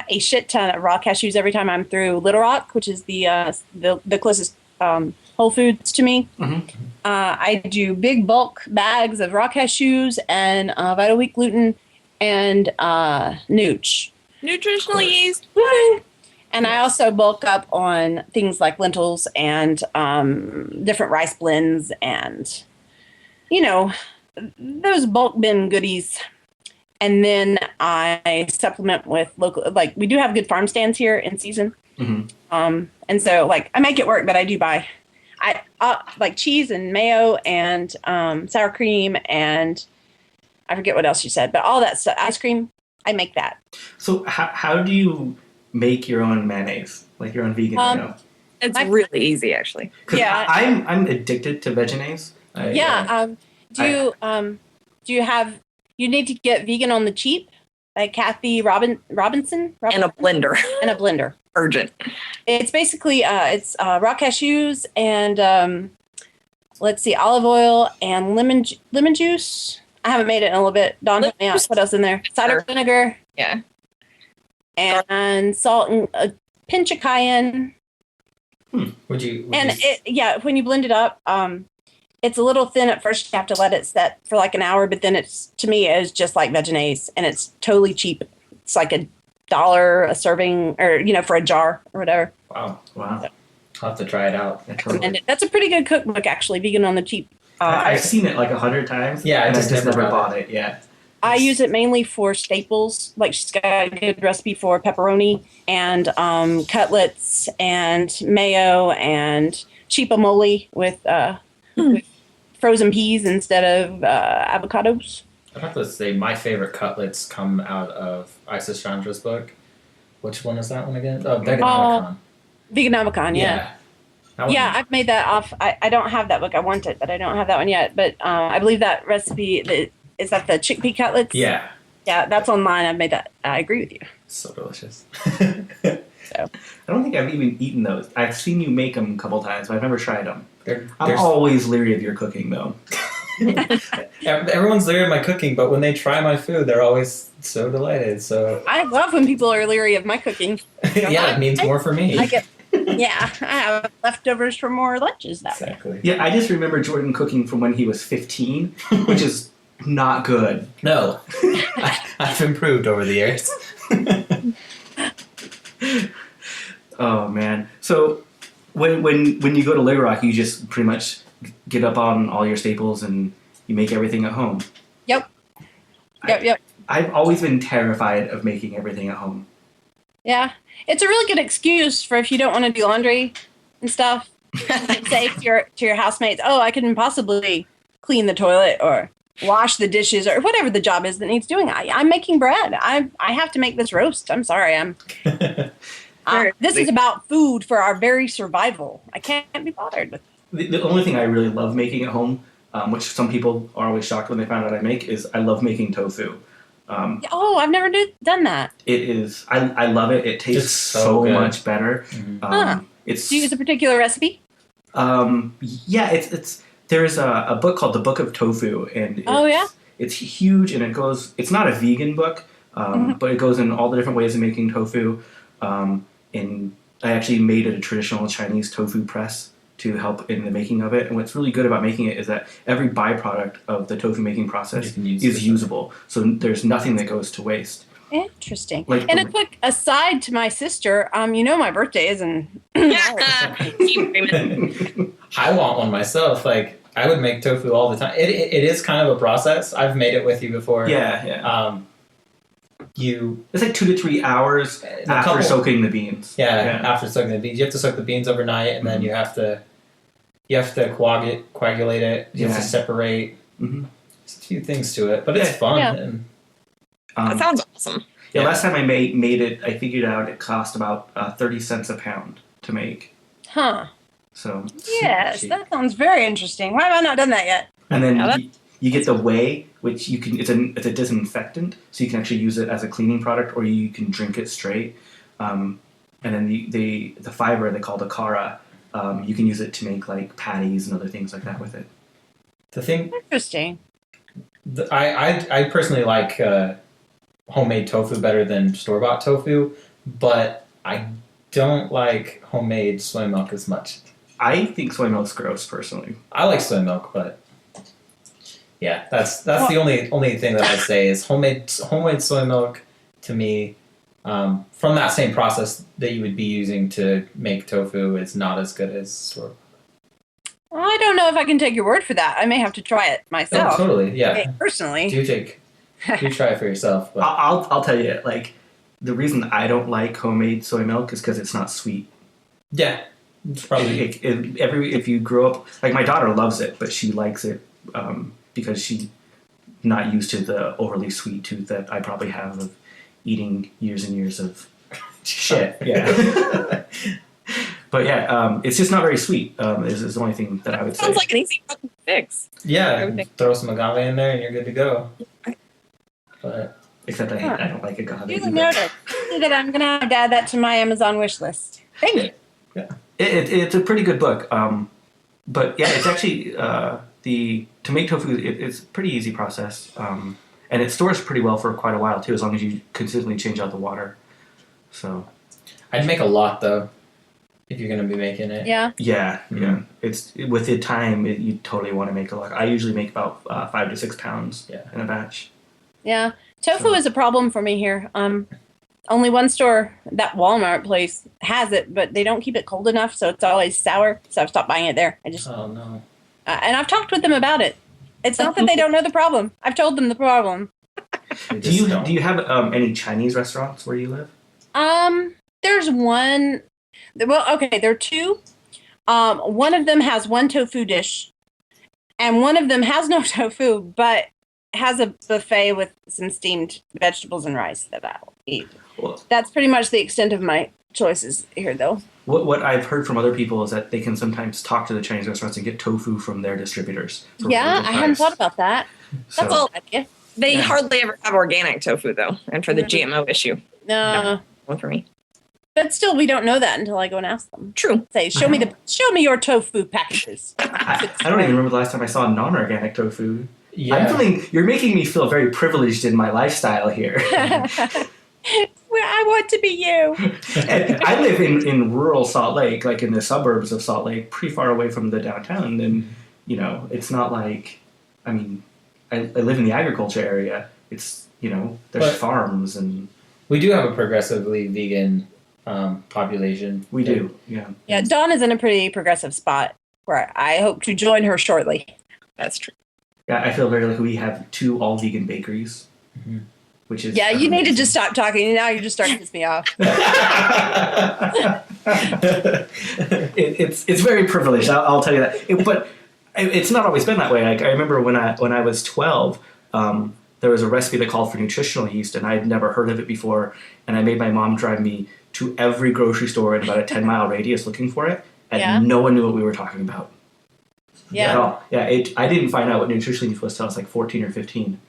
Speaker 4: a shit ton of raw cashews every time I'm through Little Rock, which is the closest Whole Foods to me.
Speaker 2: Mm-hmm.
Speaker 4: I do big bulk bags of raw cashews and Vital Wheat gluten and Nooch.
Speaker 5: Nutritional yeast.
Speaker 4: And I also bulk up on things like lentils and different rice blends and, those bulk bin goodies. And then I supplement with local, like we do have good farm stands here in season.
Speaker 2: Mm-hmm.
Speaker 4: And so like I make it work, but I do buy, like cheese and mayo and sour cream and I forget what else you said, but all that stuff, ice cream, I make that.
Speaker 2: So how do you make your own mayonnaise, like your own vegan mayo?
Speaker 5: It's really easy, actually.
Speaker 4: Yeah.
Speaker 2: I'm addicted to Vegenaise.
Speaker 4: Do you have? You need to get vegan on the cheap, like Kathy Robinson,
Speaker 5: And a blender.
Speaker 4: and a blender.
Speaker 5: Urgent.
Speaker 4: It's basically raw cashews and let's see, olive oil and lemon juice. I haven't made it in a little bit. Dawn, help me out. What else in there? Cider vinegar.
Speaker 5: Yeah.
Speaker 4: And salt and a pinch of cayenne.
Speaker 1: Would you
Speaker 4: when you blend it up, it's a little thin at first. You have to let it set for like an hour, but then to me is just like Vegenaise, and it's totally cheap. It's like $1 a serving, or for a jar or whatever.
Speaker 1: Wow.
Speaker 4: So,
Speaker 1: I'll have to try it out.
Speaker 4: and that's a pretty good cookbook, actually. Vegan on the cheap.
Speaker 2: I've seen it like 100 times.
Speaker 1: Yeah,
Speaker 2: and I just never bought it. Yeah.
Speaker 4: I use it mainly for staples. Like she's got a good recipe for pepperoni and cutlets and mayo and cheapamole with frozen peas instead of avocados.
Speaker 1: I'd have to say my favorite cutlets come out of Isa Chandra's book. Which one is that one again? Oh, Veganamicon.
Speaker 4: Veganamicon, yeah. Yeah, I've made that off. I don't have that book. I want it, but I don't have that one yet. But I believe that recipe, is that the chickpea cutlets?
Speaker 1: Yeah.
Speaker 4: Yeah, that's online. I've made that. I agree with you.
Speaker 1: So delicious.
Speaker 2: I don't think I've even eaten those. I've seen you make them a couple times, but I've never tried them.
Speaker 1: They're
Speaker 2: always leery of your cooking, though.
Speaker 1: Everyone's leery of my cooking, but when they try my food, they're always so delighted. So
Speaker 4: I love when people are leery of my cooking.
Speaker 1: Yeah, it means more for me.
Speaker 4: I have leftovers for more lunches that
Speaker 1: Exactly.
Speaker 2: Yeah, I just remember Jordan cooking from when he was 15, which is not good.
Speaker 1: No, I've improved over the years.
Speaker 2: Oh man! So when you go to Little Rock, you just pretty much get up on all your staples and you make everything at home.
Speaker 4: Yep. Yep.
Speaker 2: I've always been terrified of making everything at home.
Speaker 4: Yeah, it's a really good excuse for if you don't want to do laundry and stuff. Say to your housemates, "Oh, I couldn't possibly clean the toilet or wash the dishes or whatever the job is that needs doing. I'm making bread. I have to make this roast. I'm sorry. This is about food for our very survival. I can't be bothered with it."
Speaker 2: The only thing I really love making at home, which some people are always shocked when they find out I make, is I love making tofu.
Speaker 4: I've never done that.
Speaker 2: It is. I love it. It tastes so much better.
Speaker 4: Mm-hmm.
Speaker 2: It's.
Speaker 4: Do you use a particular recipe?
Speaker 2: Yeah. It's. There's a book called The Book of Tofu, and it's huge, and it goes. It's not a vegan book, but it goes in all the different ways of making tofu. And I actually made a traditional Chinese tofu press to help in the making of it. And what's really good about making it is that every byproduct of the tofu making process is usable. So there's nothing that goes to waste.
Speaker 4: Interesting. And a quick aside to my sister, my birthday is in
Speaker 1: I want one myself. Like, I would make tofu all the time. It is kind of a process. I've made it with you before.
Speaker 2: Yeah. It's like 2 to 3 hours after soaking the beans.
Speaker 1: Yeah, after soaking the beans. You have to soak the beans overnight, and then you have to coagulate it. You have to separate. Mm-hmm. There's a few things to it, but it's fun.
Speaker 4: Yeah.
Speaker 1: And,
Speaker 5: that sounds awesome.
Speaker 2: Yeah, last time I made it, I figured out it cost about 30 cents a pound to make.
Speaker 4: Huh.
Speaker 2: So
Speaker 4: yes, that sounds very interesting. Why have I not done that yet?
Speaker 2: And then you get the whey, which you can. It's a disinfectant, so you can actually use it as a cleaning product, or you can drink it straight. And then the fiber they call the kara, you can use it to make like patties and other things like that with it.
Speaker 1: The thing.
Speaker 4: Interesting.
Speaker 1: I personally like homemade tofu better than store-bought tofu, but I don't like homemade soy milk as much.
Speaker 2: I think soy milk's gross, personally.
Speaker 1: I like soy milk, but yeah, that's the only thing that I say is homemade soy milk to me from that same process that you would be using to make tofu is not as good as store.
Speaker 4: I don't know if I can take your word for that. I may have to try it myself.
Speaker 1: Oh, totally, yeah.
Speaker 4: Personally.
Speaker 1: Do try it for yourself. But.
Speaker 2: I'll tell you, like, the reason I don't like homemade soy milk is because it's not sweet.
Speaker 1: Yeah, it's probably
Speaker 2: if you grow up, like, my daughter loves it, but she likes it because she's not used to the overly sweet tooth that I probably have of eating years and years of shit. Yeah. But yeah, it's just not very sweet. Is the only thing that I would say.
Speaker 5: Sounds like an easy fucking fix.
Speaker 1: Yeah, throw some agave in there and you're good to go. But
Speaker 2: except I don't like agave.
Speaker 4: You noted that I'm gonna have to add that to my Amazon wish list. Thank you.
Speaker 2: Yeah, it's a pretty good book. But yeah, it's actually to make tofu. It's a pretty easy process, and it stores pretty well for quite a while too, as long as you consistently change out the water. So
Speaker 1: I'd make a lot though. If you're going to be making it.
Speaker 4: Yeah.
Speaker 2: Yeah. It's with the time, you totally want to make a lot. I usually make about 5 to 6 pounds in a batch.
Speaker 4: Yeah. Tofu is a problem for me here. Only one store, that Walmart place, has it, but they don't keep it cold enough, so it's always sour. So I've stopped buying it there.
Speaker 1: Oh, no.
Speaker 4: And I've talked with them about it. It's not that they don't know the problem. I've told them the problem.
Speaker 2: Do you have any Chinese restaurants where you live?
Speaker 4: There's one. Well, okay, there are two. One of them has one tofu dish, and one of them has no tofu, but has a buffet with some steamed vegetables and rice that I'll eat. Well, that's pretty much the extent of my choices here, though.
Speaker 2: What I've heard from other people is that they can sometimes talk to the Chinese restaurants and get tofu from their distributors.
Speaker 4: Yeah, I hadn't thought about that. That's all idea.
Speaker 5: They hardly ever have organic tofu, though, and for the GMO issue.
Speaker 4: No.
Speaker 5: One for me.
Speaker 4: But still, we don't know that until I go and ask them.
Speaker 5: True.
Speaker 4: Say, show me your tofu packages.
Speaker 2: I don't even remember the last time I saw non-organic tofu.
Speaker 1: Yeah.
Speaker 2: You're making me feel very privileged in my lifestyle here.
Speaker 4: Well, I want to be you.
Speaker 2: And I live in rural Salt Lake, like in the suburbs of Salt Lake, pretty far away from the downtown. And, it's not like, I live in the agriculture area. It's, there's farms and...
Speaker 1: We do have a progressively vegan population.
Speaker 2: We do, yeah.
Speaker 4: Yeah, Dawn is in a pretty progressive spot where I hope to join her shortly.
Speaker 5: That's true.
Speaker 2: Yeah, I feel very like we have 2 all-vegan bakeries, which is...
Speaker 4: Yeah, you need to just stop talking. Now you're just starting to piss me off.
Speaker 2: It's very privileged, I'll tell you that. But it's not always been that way. Like, I remember when I was 12, there was a recipe that called for nutritional yeast, and I'd never heard of it before. And I made my mom drive me to every grocery store in about a 10-mile radius looking for it, and no one knew what we were talking about.
Speaker 4: Yeah.
Speaker 2: At all. Yeah, I didn't find out what nutritional yeast was until I was like 14 or 15.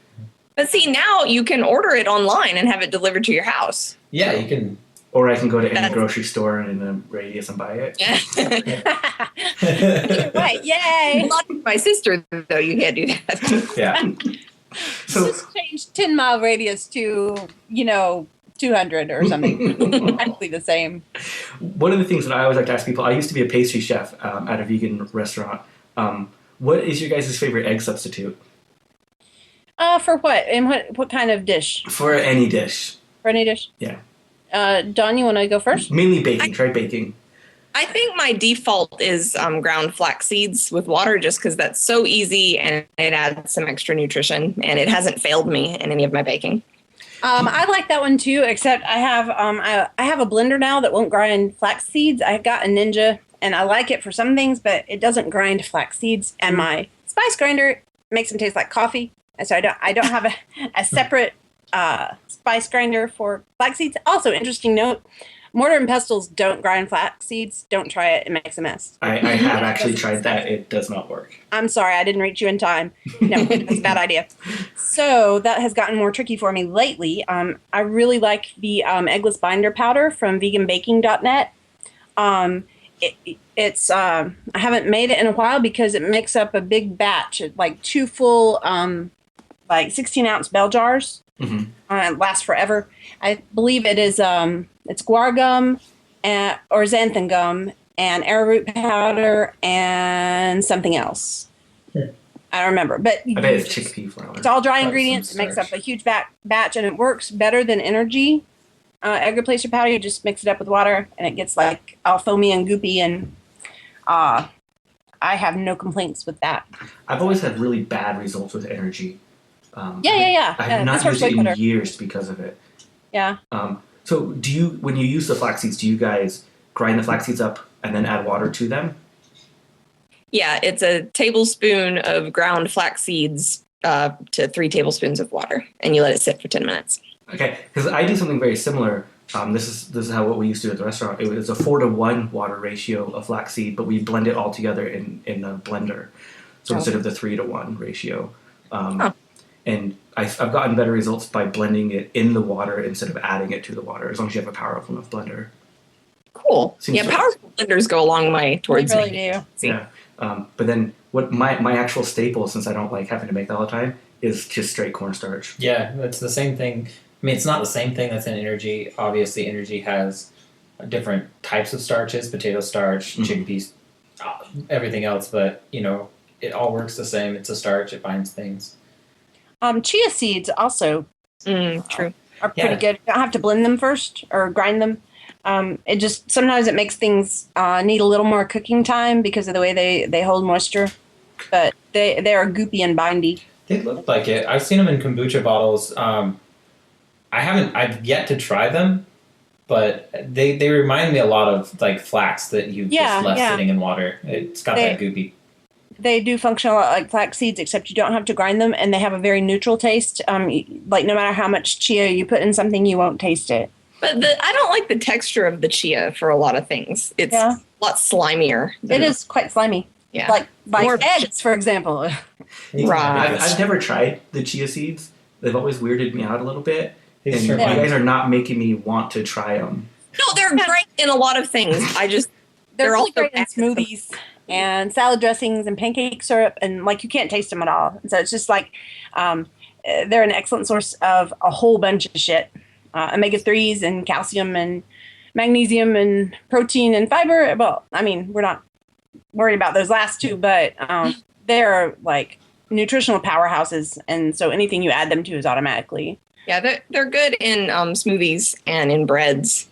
Speaker 5: But see, now you can order it online and have it delivered to your house.
Speaker 1: Yeah, you can.
Speaker 2: Or I can go to any grocery store in a radius and buy it.
Speaker 4: Right, yay!
Speaker 5: Not my sister, though, you can't do that.
Speaker 1: Yeah.
Speaker 2: So
Speaker 4: just change 10-mile radius to, 200 or something. Practically the same.
Speaker 2: One of the things that I always like to ask people, I used to be a pastry chef at a vegan restaurant. What is your guys' favorite egg substitute?
Speaker 4: For what? And what kind of dish?
Speaker 2: For any dish.
Speaker 4: For any dish?
Speaker 2: Yeah.
Speaker 4: Dawn, you want to go first?
Speaker 2: Mainly baking. Try baking.
Speaker 5: I think my default is ground flax seeds with water, just because that's so easy and it adds some extra nutrition, and it hasn't failed me in any of my baking.
Speaker 4: I like that one too, except I have I have a blender now that won't grind flax seeds. I got a Ninja, and I like it for some things, but it doesn't grind flax seeds. And my spice grinder makes them taste like coffee, and so I don't have a separate spice grinder for flax seeds. Also, interesting note. Mortar and pestles don't grind flax seeds. Don't try it. It makes a mess.
Speaker 2: I have actually tried that. It does not work.
Speaker 4: I'm sorry. I didn't reach you in time. No, that's a bad idea. So that has gotten more tricky for me lately. I really like the eggless binder powder from veganbaking.net. It's I haven't made it in a while because it makes up a big batch, like 2 full 16-ounce bell jars.
Speaker 2: Mm-hmm.
Speaker 4: It lasts forever. I believe it is it's guar gum or xanthan gum and arrowroot powder and something else.
Speaker 1: Yeah.
Speaker 4: I don't remember, but
Speaker 2: I bet it's chickpea flour.
Speaker 4: It's all dry ingredients. It makes up a huge batch, and it works better than energy. egg replacer powder. You just mix it up with water, and it gets like all foamy and goopy, and I have no complaints with that.
Speaker 2: I've always had really bad results with energy.
Speaker 4: Yeah.
Speaker 2: I have not used it in years because of it.
Speaker 4: Yeah.
Speaker 2: So when you use the flax seeds, do you guys grind the flax seeds up and then add water to them?
Speaker 5: Yeah, it's a tablespoon of ground flax seeds to 3 tablespoons of water, and you let it sit for 10 minutes.
Speaker 2: Okay, because I do something very similar. This is how what we used to do at the restaurant. It was a 4-to-1 water ratio of flaxseed, but we blend it all together in a blender. So instead of the 3-to-1 ratio, and I've gotten better results by blending it in the water instead of adding it to the water. As long as you have a powerful enough blender.
Speaker 5: Cool. Powerful blenders go a long way towards.
Speaker 4: They really do.
Speaker 2: Yeah. But then what my actual staple, since I don't like having to make that all the time, is just straight cornstarch.
Speaker 1: Yeah, it's the same thing. I mean, it's not the same thing that's in energy. Obviously, energy has different types of starches: potato starch, chickpeas, everything else. But it all works the same. It's a starch. It binds things.
Speaker 4: Chia seeds also
Speaker 5: true.
Speaker 4: are pretty good. You don't have to blend them first or grind them. It just sometimes it makes things need a little more cooking time because of the way they hold moisture. But they are goopy and bindy.
Speaker 1: They look like it. I've seen them in kombucha bottles. I've yet to try them, but they remind me a lot of like flax that you just left sitting in water. It's got that goopy.
Speaker 4: They do function a lot like flax seeds, except you don't have to grind them, and they have a very neutral taste. Like no matter how much chia you put in something, you won't taste it.
Speaker 5: But I don't like the texture of the chia for a lot of things. It's a lot slimier.
Speaker 4: It is quite slimy. Yeah, like eggs, for example.
Speaker 5: Right.
Speaker 2: I've never tried the chia seeds. They've always weirded me out a little bit. And you guys are not making me want to try them.
Speaker 5: No, they're great in a lot of things.
Speaker 4: They're all great in smoothies and salad dressings and pancake syrup, and you can't taste them at all. And so it's just like they're an excellent source of a whole bunch of shit, omega-3s and calcium and magnesium and protein and fiber. Well, I mean, we're not worried about those last two, but they're like nutritional powerhouses, and so anything you add them to is automatically.
Speaker 5: Yeah, they're good in smoothies and in breads.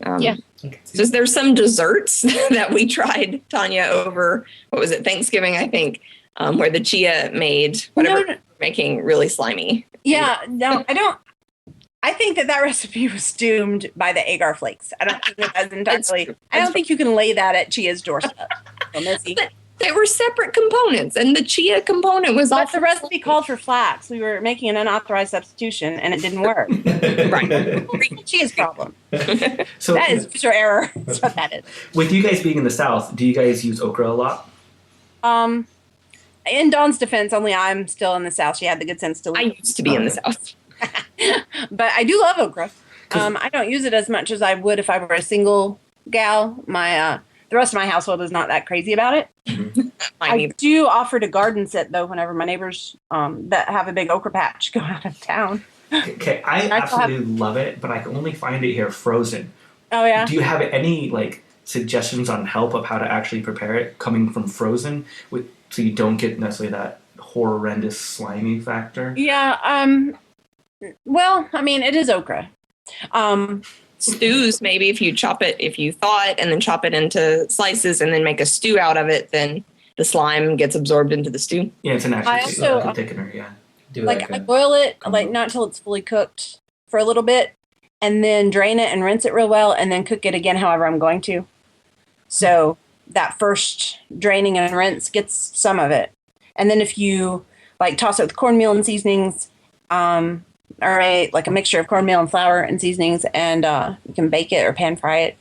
Speaker 5: So there's some desserts that we tried, Tanya, over, what was it, Thanksgiving, I think, where the chia made whatever making really slimy.
Speaker 4: Yeah, no, I think that recipe was doomed by the agar flakes. I don't think that's entirely. I don't think you can lay that at chia's doorstep.
Speaker 5: They were separate components, and the chia component was
Speaker 4: the recipe called for flax. We were making an unauthorized substitution, and it didn't work. Right. Chia's problem. So that is user error. That's what that is.
Speaker 2: With you guys being in the South, do you guys use okra a lot?
Speaker 4: In Dawn's defense, only I'm still in the South. She had the good sense to leave.
Speaker 5: I used to be in the South.
Speaker 4: But I do love okra. I don't use it as much as I would if I were a single gal. The rest of my household is not that crazy about it. I do offer to garden sit, though, whenever my neighbors that have a big okra patch go out of town.
Speaker 2: Okay, I absolutely love it, but I can only find it here frozen.
Speaker 4: Oh, yeah?
Speaker 2: Do you have any, suggestions on help of how to actually prepare it coming from frozen so you don't get necessarily that horrendous slimy factor?
Speaker 4: Yeah, well, I mean, it is okra.
Speaker 5: Stews, maybe if you thaw it and then chop it into slices and then make a stew out of it, then the slime gets absorbed into the stew.
Speaker 2: Yeah, it's an actual thickener, yeah.
Speaker 4: I boil it, not until it's fully cooked for a little bit, and then drain it and rinse it real well, and then cook it again however I'm going to. So that first draining and rinse gets some of it. And then if you, toss it with cornmeal and seasonings, or a mixture of cornmeal and flour and seasonings, and you can bake it or pan fry it.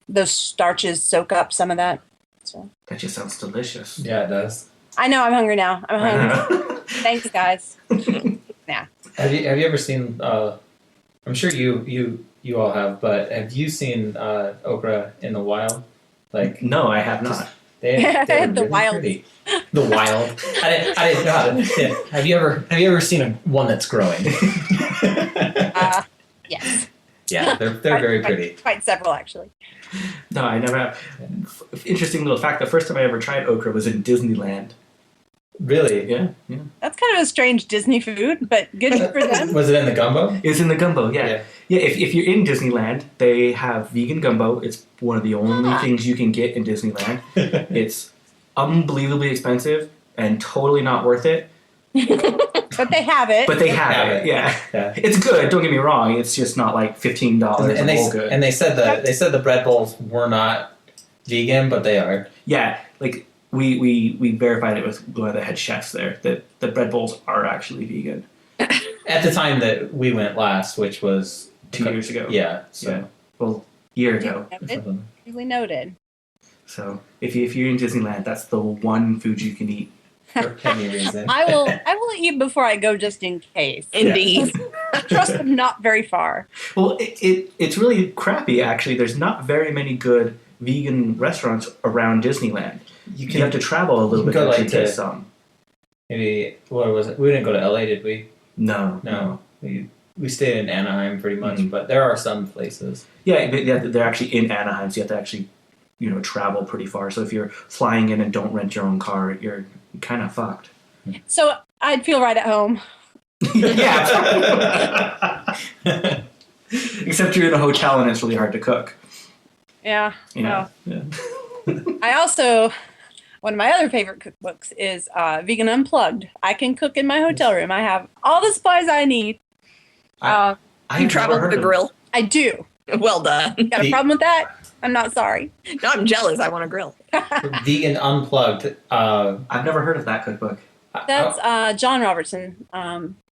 Speaker 4: Those starches soak up some of that. So.
Speaker 2: That just sounds delicious.
Speaker 1: Yeah, it does.
Speaker 4: I know. I'm hungry now. I'm hungry. Thanks, guys. Yeah.
Speaker 1: Have you ever seen? I'm sure you all have, but have you seen okra in the wild?
Speaker 2: No, I have not.
Speaker 1: They're
Speaker 4: the
Speaker 1: really
Speaker 4: wild.
Speaker 1: Pretty. The wild. I didn't know how to. Yeah. Have you ever seen one that's growing?
Speaker 4: Yes.
Speaker 1: Yeah, they're very pretty.
Speaker 4: Quite several, actually.
Speaker 2: No, I never have. Interesting little fact. The first time I ever tried okra was in Disneyland.
Speaker 1: Really?
Speaker 2: Yeah.
Speaker 4: That's kind of a strange Disney food, but good for them.
Speaker 1: Was it in the gumbo?
Speaker 2: It's in the gumbo, yeah. If you're in Disneyland, they have vegan gumbo. It's one of the only things you can get in Disneyland. It's unbelievably expensive and totally not worth it.
Speaker 4: But they have it.
Speaker 2: But they have it, yeah. It's good, don't get me wrong. It's just not like $15
Speaker 1: and they said the bread bowls were not vegan, but they are.
Speaker 2: Yeah, like we verified it with one of the head chefs there that the bread bowls are actually vegan.
Speaker 1: At the time that we went last, which was
Speaker 2: 2 years ago.
Speaker 1: Yeah. So
Speaker 2: well, year ago.
Speaker 4: Duly noted.
Speaker 2: So if you're in Disneyland, that's the one food you can eat.
Speaker 1: For any reason.
Speaker 4: I will eat before I go just in case.
Speaker 5: Indeed.
Speaker 4: Trust them not very far.
Speaker 2: Well, it's really crappy actually. There's not very many good vegan restaurants around Disneyland. You have to travel a little bit to taste some.
Speaker 1: Maybe what was it? We didn't go to LA, did we?
Speaker 2: No.
Speaker 1: We stayed in Anaheim pretty much, but there are some places.
Speaker 2: Yeah, they're actually in Anaheim, so you have to actually, travel pretty far. So if you're flying in and don't rent your own car, you're kind of fucked.
Speaker 4: So I'd feel right at home.
Speaker 2: Yeah. Except you're in a hotel and it's really hard to cook.
Speaker 4: Yeah.
Speaker 2: Yeah.
Speaker 4: I also, one of my other favorite cookbooks is Vegan Unplugged. I can cook in my hotel room. I have all the supplies I need.
Speaker 5: You traveled with the grill?
Speaker 4: I do.
Speaker 5: Well done.
Speaker 4: Got a problem with that? I'm not sorry.
Speaker 5: No, I'm jealous. I want a grill.
Speaker 1: Vegan Unplugged.
Speaker 2: I've never heard of that cookbook.
Speaker 4: That's John Robertson,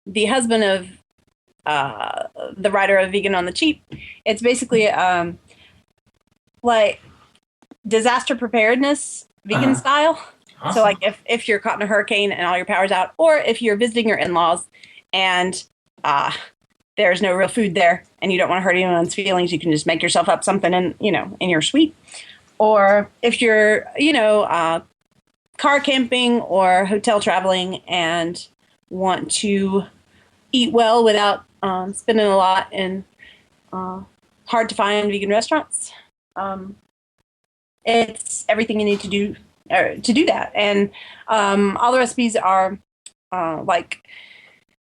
Speaker 4: the husband of the writer of Vegan on the Cheap. It's basically like disaster preparedness, vegan style. Awesome. So like if you're caught in a hurricane and all your power's out, or if you're visiting your in-laws and there's no real food there and you don't want to hurt anyone's feelings, you can just make yourself up something in your suite. Or if you're, car camping or hotel traveling and want to eat well without spending a lot in hard to find vegan restaurants, it's everything you need to do that. And all the recipes are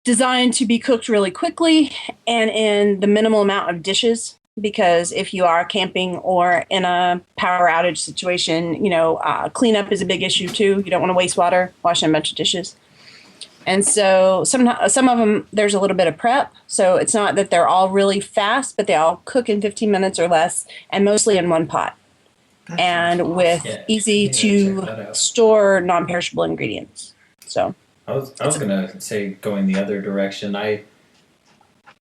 Speaker 4: designed to be cooked really quickly and in the minimal amount of dishes, because if you are camping or in a power outage situation, cleanup is a big issue too. You don't want to waste water washing a bunch of dishes. And so some of them, there's a little bit of prep. So it's not that they're all really fast, but they all cook in 15 minutes or less, and mostly in one pot. And with easy to store non-perishable ingredients. So
Speaker 1: I was gonna say going the other direction. I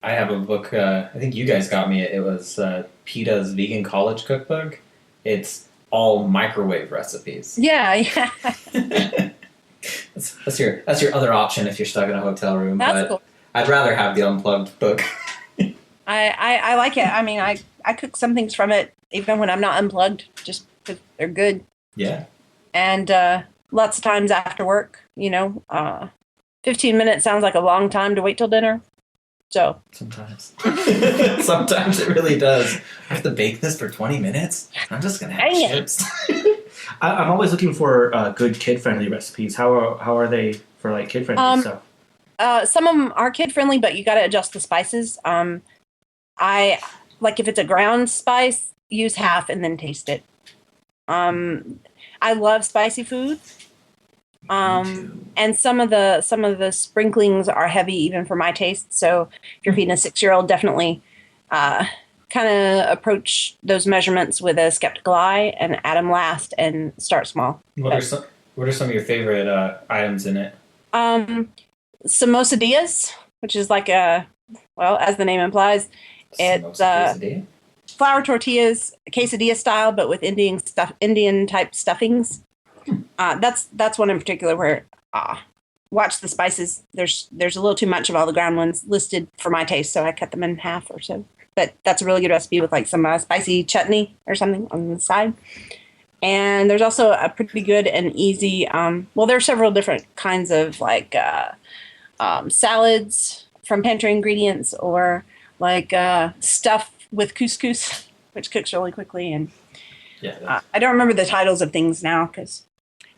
Speaker 1: have a book. I think you guys got me. It was PETA's Vegan College Cookbook. It's all microwave recipes.
Speaker 4: Yeah.
Speaker 1: That's your other option if you're stuck in a hotel room.
Speaker 4: That's cool.
Speaker 1: I'd rather have the Unplugged book.
Speaker 4: I like it. I mean, I cook some things from it even when I'm not unplugged, just because they're good.
Speaker 1: Yeah.
Speaker 4: And lots of times after work, 15 minutes sounds like a long time to wait till dinner. So
Speaker 1: sometimes it really does. I have to bake this for 20 minutes. I'm just gonna have chips.
Speaker 2: I'm always looking for good kid-friendly recipes. How are they for like kid-friendly stuff?
Speaker 4: Some of them are kid-friendly, but you got to adjust the spices. I like if it's a ground spice, use half and then taste it. I love spicy food. And some of the sprinklings are heavy even for my taste. So if you're feeding a 6-year-old, definitely kind of approach those measurements with a skeptical eye and add them last and start small.
Speaker 1: What are some of your favorite items in it?
Speaker 4: Some mosadillas, which is like as the name implies, it's flour tortillas, quesadilla style, but with Indian type stuffings. That's one in particular where watch the spices. There's a little too much of all the ground ones listed for my taste, so I cut them in half or so. But that's a really good recipe with like some spicy chutney or something on the side. And there's also a pretty good and easy. There are several different kinds of like salads from pantry ingredients, or like stuff with couscous, which cooks really quickly. And I don't remember the titles of things now because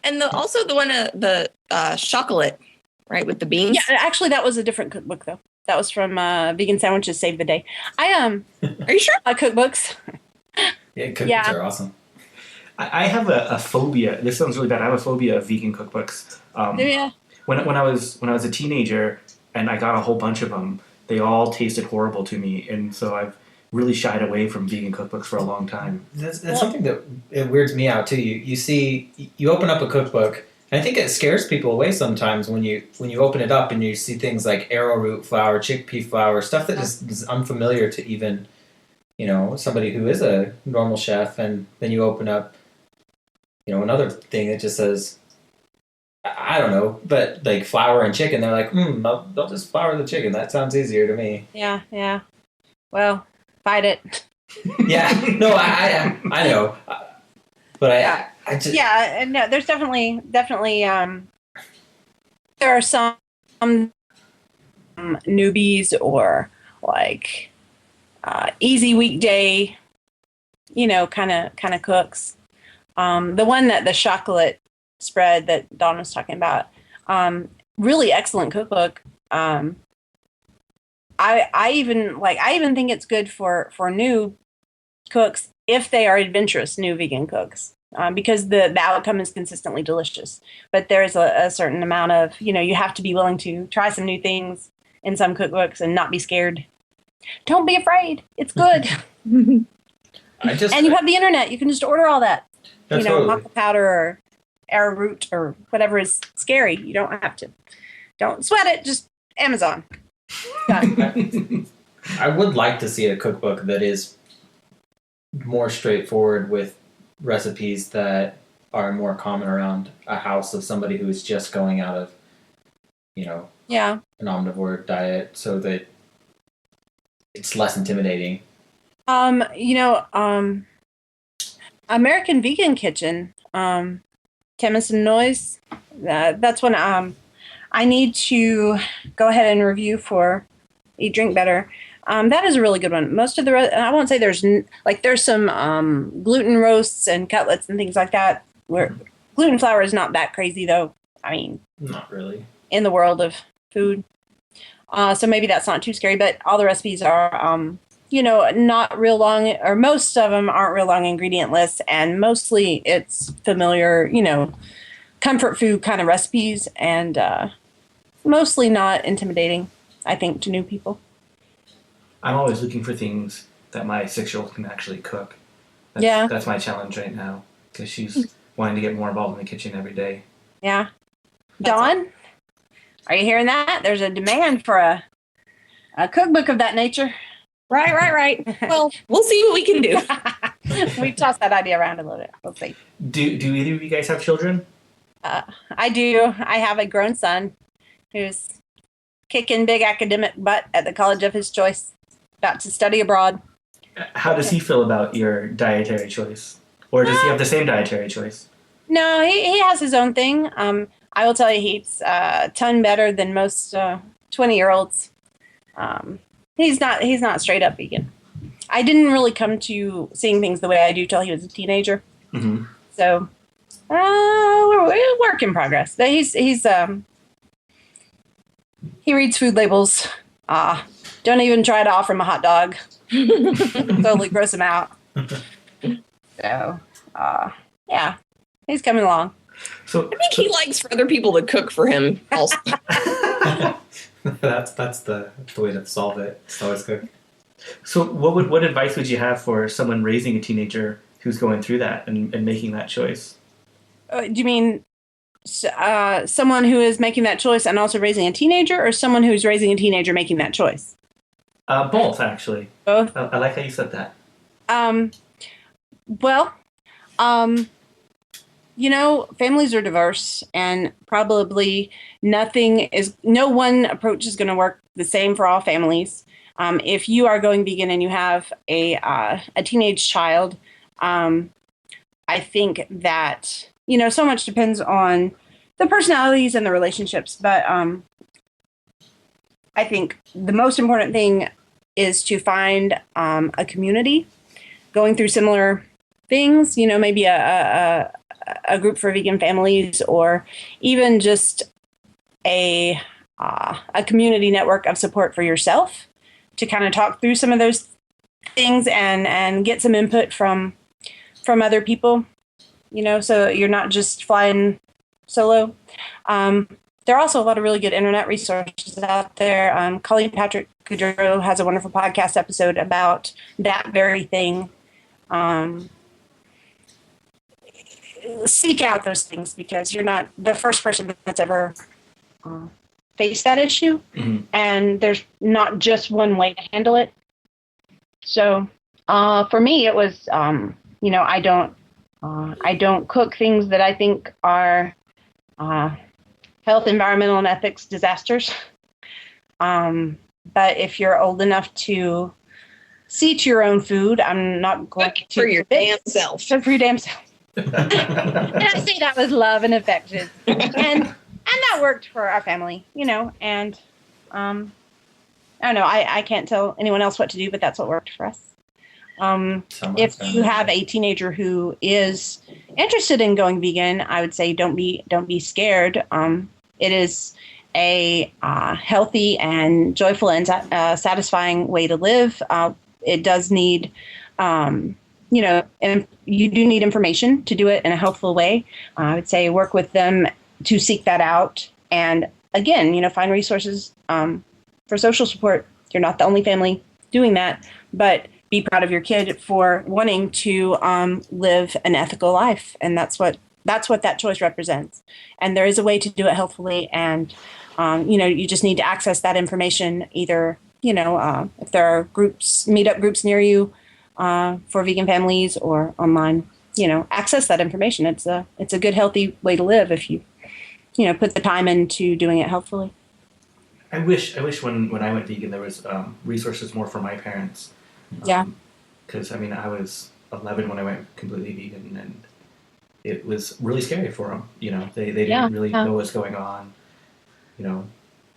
Speaker 5: And also the one, the chocolate, right, with the beans.
Speaker 4: Yeah, actually, that was a different cookbook though. That was from Vegan Sandwiches Save the Day.
Speaker 5: Are you sure?
Speaker 4: Cookbooks.
Speaker 1: Yeah, cookbooks are awesome.
Speaker 2: I have a phobia. This sounds really bad. I have a phobia of vegan cookbooks.
Speaker 4: Yeah.
Speaker 2: When I was a teenager and I got a whole bunch of them, they all tasted horrible to me, and so I've really shied away from vegan cookbooks for a long time.
Speaker 1: That's something that it weirds me out too. You open up a cookbook, and I think it scares people away sometimes when you open it up and you see things like arrowroot flour, chickpea flour, stuff that just is unfamiliar to even somebody who is a normal chef, and then you open up another thing that just says, I don't know, but like flour and chicken, they're like, they'll just flour the chicken. That sounds easier to me.
Speaker 4: Yeah. Well, fight it.
Speaker 1: Yeah, no, I know, but I just
Speaker 4: no. There's definitely there are some newbies or like easy weekday, kind of cooks. The chocolate spread that Dawn was talking about, really excellent cookbook. I even think it's good for new cooks if they are adventurous new vegan cooks, because the outcome is consistently delicious. But there's a certain amount of, you have to be willing to try some new things in some cookbooks and not be scared. Don't be afraid. It's good. And you have the internet. You can just order all that. Maca powder or arrowroot or whatever is scary. You don't have to. Don't sweat it. Just Amazon.
Speaker 1: I would like to see a cookbook that is more straightforward with recipes that are more common around a house of somebody who is just going out of, an omnivore diet, so that it's less intimidating. American
Speaker 4: Vegan Kitchen, Chemist and Noise. That's one I need to go ahead and review for Eat Drink Better. That is a really good one. Most of the I won't say there's some gluten roasts and cutlets and things like that. Where gluten flour is not that crazy though. I mean,
Speaker 1: not really
Speaker 4: in the world of food. So maybe that's not too scary. But all the recipes are not real long, or most of them aren't real long ingredient lists, and mostly it's familiar, comfort food kind of recipes, and mostly not intimidating, I think, to new people.
Speaker 2: I'm always looking for things that my 6-year-old can actually cook. That's my challenge right now, because she's wanting to get more involved in the kitchen every day.
Speaker 4: Yeah. Dawn, are you hearing that? There's a demand for a cookbook of that nature.
Speaker 5: Right. Well, we'll see what we can do.
Speaker 4: We tossed that idea around a little bit. We'll see.
Speaker 2: Do either of you guys have children?
Speaker 4: I do. I have a grown son who's kicking big academic butt at the college of his choice, about to study abroad.
Speaker 2: How does he feel about your dietary choice? Or does he have the same dietary choice?
Speaker 4: No, he has his own thing. I will tell you, he eats a ton better than most 20-year-olds. He's not straight up vegan. I didn't really come to seeing things the way I do till he was a teenager.
Speaker 2: Mm-hmm.
Speaker 4: So, we're work in progress. He reads food labels. Don't even try to offer him a hot dog. Totally gross him out. So, yeah, he's coming along.
Speaker 5: I think he likes for other people to cook for him also.
Speaker 1: That's the way to solve it. It's always cook.
Speaker 2: So what advice would you have for someone raising a teenager who's going through that and making that choice?
Speaker 4: Do you mean someone who is making that choice and also raising a teenager, or someone who's raising a teenager making that choice?
Speaker 2: Both, actually.
Speaker 4: Both?
Speaker 2: I like how you said that.
Speaker 4: Families are diverse, and probably no one approach is going to work the same for all families. If you are going vegan and you have a teenage child, I think that, so much depends on the personalities and the relationships. But I think the most important thing is to find a community going through similar things, maybe a group for vegan families, or even just a community network of support for yourself to kind of talk through some of those things and get some input from other people, so you're not just flying solo. There are also a lot of really good internet resources out there. Colleen Patrick Goudreau has a wonderful podcast episode about that very thing. Seek out those things, because you're not the first person that's ever faced that issue.
Speaker 2: Mm-hmm.
Speaker 4: And there's not just one way to handle it. So for me, it was, I don't cook things that I think are health, environmental, and ethics disasters. But if you're old enough to see to your own food, I'm not going to.
Speaker 5: For your damn self.
Speaker 4: For your damn self. And I say that with love and affection. And that worked for our family, and I don't know, I can't tell anyone else what to do, but that's what worked for us. If you have a teenager who is interested in going vegan, I would say don't be scared. It is a healthy and joyful and satisfying way to live. It does need, and you do need information to do it in a helpful way. I would say work with them to seek that out. And again, find resources for social support. You're not the only family doing that, but be proud of your kid for wanting to live an ethical life. And that's what that choice represents. And there is a way to do it healthfully. And, you just need to access that information either, if there are meetup groups near you for vegan families, or online, access that information. It's a good, healthy way to live if you, put the time into doing it healthfully.
Speaker 2: I wish when I went vegan there was resources more for my parents.
Speaker 4: Yeah.
Speaker 2: Because I was 11 when I went completely vegan, and it was really scary for them. They didn't really know what's going on.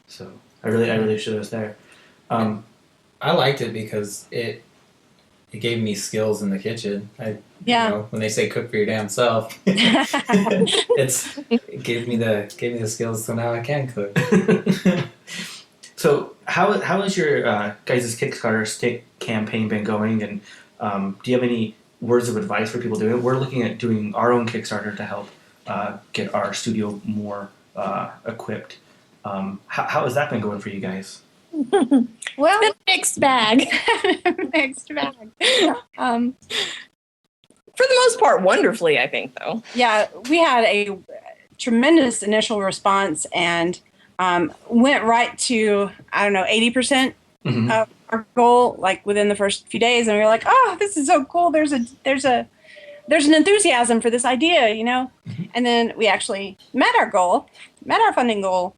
Speaker 2: So I really wish it was there.
Speaker 1: I liked it because it gave me skills in the kitchen. When they say cook for your damn self, it gave me the skills, so now I can cook.
Speaker 2: So how has your guys' Kickstarter state campaign been going, and do you have any words of advice for people doing it? We're looking at doing our own Kickstarter to help get our studio more equipped. How has that been going for you guys?
Speaker 4: Well,
Speaker 5: Mixed bag.
Speaker 4: mixed bag.
Speaker 5: For the most part, wonderfully, I think, though.
Speaker 4: Yeah, we had a tremendous initial response, and went right to, 80%
Speaker 2: Mm-hmm.
Speaker 4: of our goal, like within the first few days. And we were like, oh, this is so cool. There's an enthusiasm for this idea,
Speaker 2: Mm-hmm.
Speaker 4: And then we actually met our funding goal,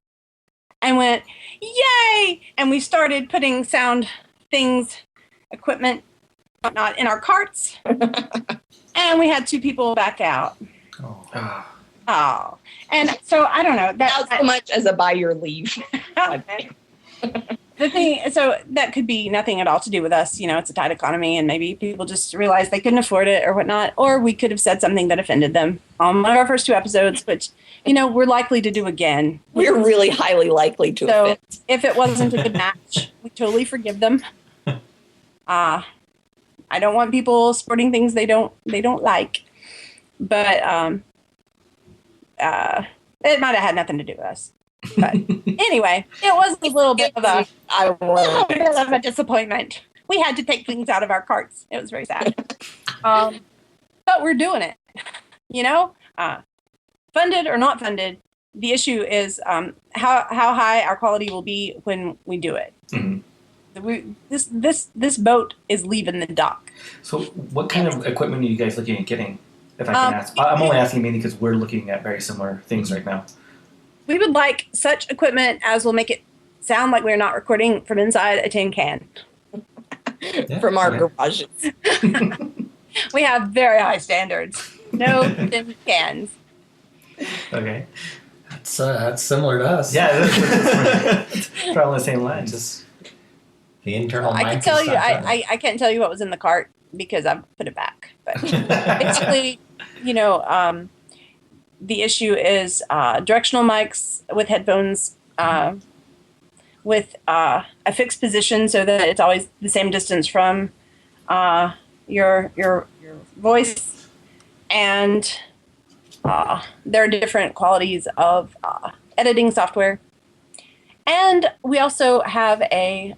Speaker 4: and went, yay! And we started putting sound things, equipment, whatnot, in our carts. And we had 2 people back out. Oh. And so I don't know.
Speaker 5: Not so much as a buy your leave.
Speaker 4: The thing, so that could be nothing at all to do with us. It's a tight economy, and maybe people just realized they couldn't afford it or whatnot. Or we could have said something that offended them on one of our first 2 episodes, which, we're likely to do again.
Speaker 5: We're really highly likely to offend.
Speaker 4: If it wasn't a good match, we totally forgive them. I don't want people sporting things they don't like, but it might have had nothing to do with us. But anyway, it was a little bit of a disappointment. We had to take things out of our carts. It was very sad. But we're doing it. Funded or not funded, the issue is how high our quality will be when we do it.
Speaker 2: Mm-hmm.
Speaker 4: This boat is leaving the dock.
Speaker 2: So what kind of equipment are you guys looking at getting, if I can ask? I'm only asking mainly because we're looking at very similar things right now.
Speaker 4: We would like such equipment as will make it sound like we're not recording from inside a tin can.
Speaker 5: From our garages.
Speaker 4: We have very high standards. No tin cans.
Speaker 2: Okay.
Speaker 1: That's similar to us.
Speaker 2: Yeah, that's probably on the same line.
Speaker 1: Just the internal.
Speaker 4: I can tell you. I can't tell you what was in the cart because I put it back. But basically, the issue is directional mics with headphones with a fixed position so that it's always the same distance from your voice, and there are different qualities of editing software. And we also have a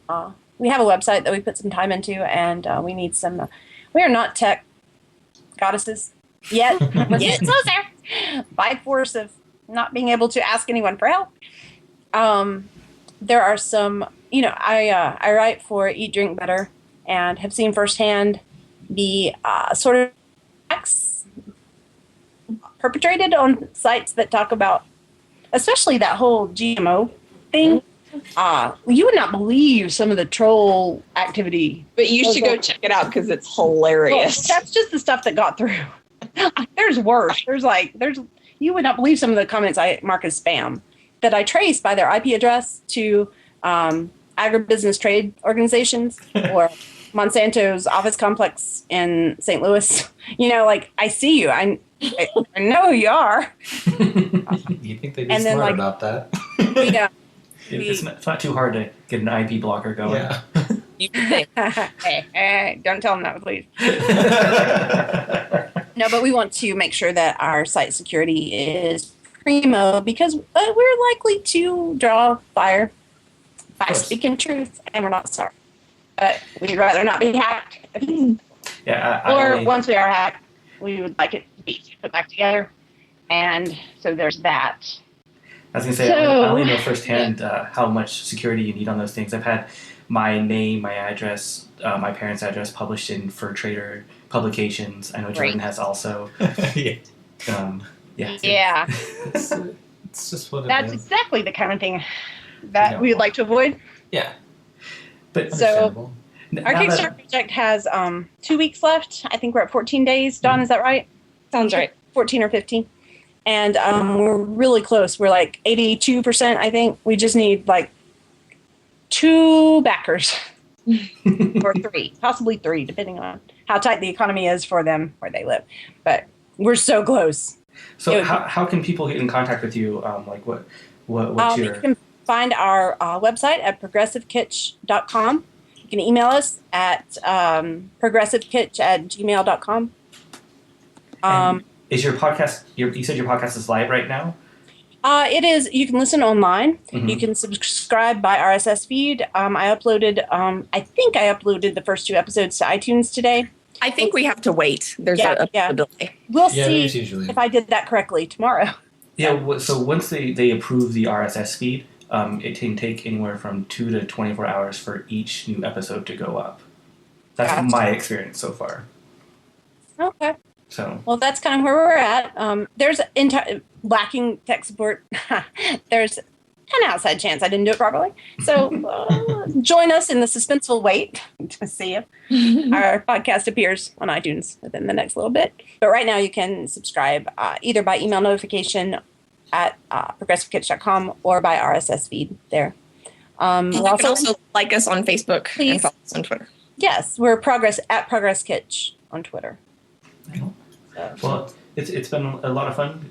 Speaker 4: website that we put some time into, and we need some. We are not tech goddesses yet. We're getting closer by force of not being able to ask anyone for help. There are some, I write for Eat, Drink Better, and have seen firsthand the sort of acts perpetrated on sites that talk about, especially that whole GMO thing. You would not believe some of the troll activity.
Speaker 5: But you should go check it out because it's hilarious.
Speaker 4: Well, that's just the stuff that got through. There's worse. There's you would not believe some of the comments I mark as spam that I trace by their IP address to agribusiness trade organizations or Monsanto's office complex in St. Louis. I see you. I know who you are.
Speaker 1: You think they'd be smart about that?
Speaker 4: Yeah.
Speaker 2: It's not too hard to get an IP blocker going.
Speaker 1: Yeah.
Speaker 4: Hey, don't tell them that, please. No, but we want to make sure that our site security is primo because we're likely to draw fire by speaking truth, and we're not sorry. But we'd rather not be hacked.
Speaker 2: Yeah.
Speaker 4: Once we are hacked, we would like it to be put back together. And so there's that.
Speaker 2: I was going to say, I only know firsthand how much security you need on those things. I've had my name, my address, my parents' address published in Fur Trader publications. I know Jordan has also.
Speaker 1: Yeah.
Speaker 4: Yeah.
Speaker 1: It's just what it
Speaker 4: That's
Speaker 1: is.
Speaker 4: exactly the kind of thing that we would like to avoid.
Speaker 1: Yeah.
Speaker 2: But
Speaker 4: So our Kickstarter project has 2 weeks left. I think we're at 14 days. Dawn, is that right?
Speaker 5: Sounds right.
Speaker 4: 14 or 15. And we're really close. We're like 82%, I think. We just need like 2 backers. Or 3, possibly 3, depending on how tight the economy is for them where they live. But we're so close.
Speaker 2: So how can people get in contact with you? What's your...
Speaker 4: You can find our website at progressivekitch.com. You can email us at progressivekitch@gmail.com.
Speaker 2: Is your podcast, you said your podcast is live right now?
Speaker 4: It is. You can listen online.
Speaker 2: Mm-hmm.
Speaker 4: You can subscribe by RSS feed. I think I uploaded the first 2 episodes to iTunes today.
Speaker 5: I think we have to wait. There's a delay.
Speaker 4: We'll see if I did that correctly tomorrow.
Speaker 2: Yeah, so once they approve the RSS feed, it can take anywhere from 2 to 24 hours for each new episode to go up. That's my experience so far.
Speaker 4: Okay.
Speaker 2: So.
Speaker 4: Well, that's kind of where we're at. There's lacking tech support. There's an outside chance I didn't do it properly. So join us in the suspenseful wait to see if our podcast appears on iTunes within the next little bit. But right now you can subscribe either by email notification at progressivekitch.com or by RSS feed there.
Speaker 5: You can also like us on Facebook
Speaker 4: Please.
Speaker 5: and follow us on Twitter.
Speaker 4: Yes, we're Progress Kitch on Twitter.
Speaker 2: Well, it's been a lot of fun.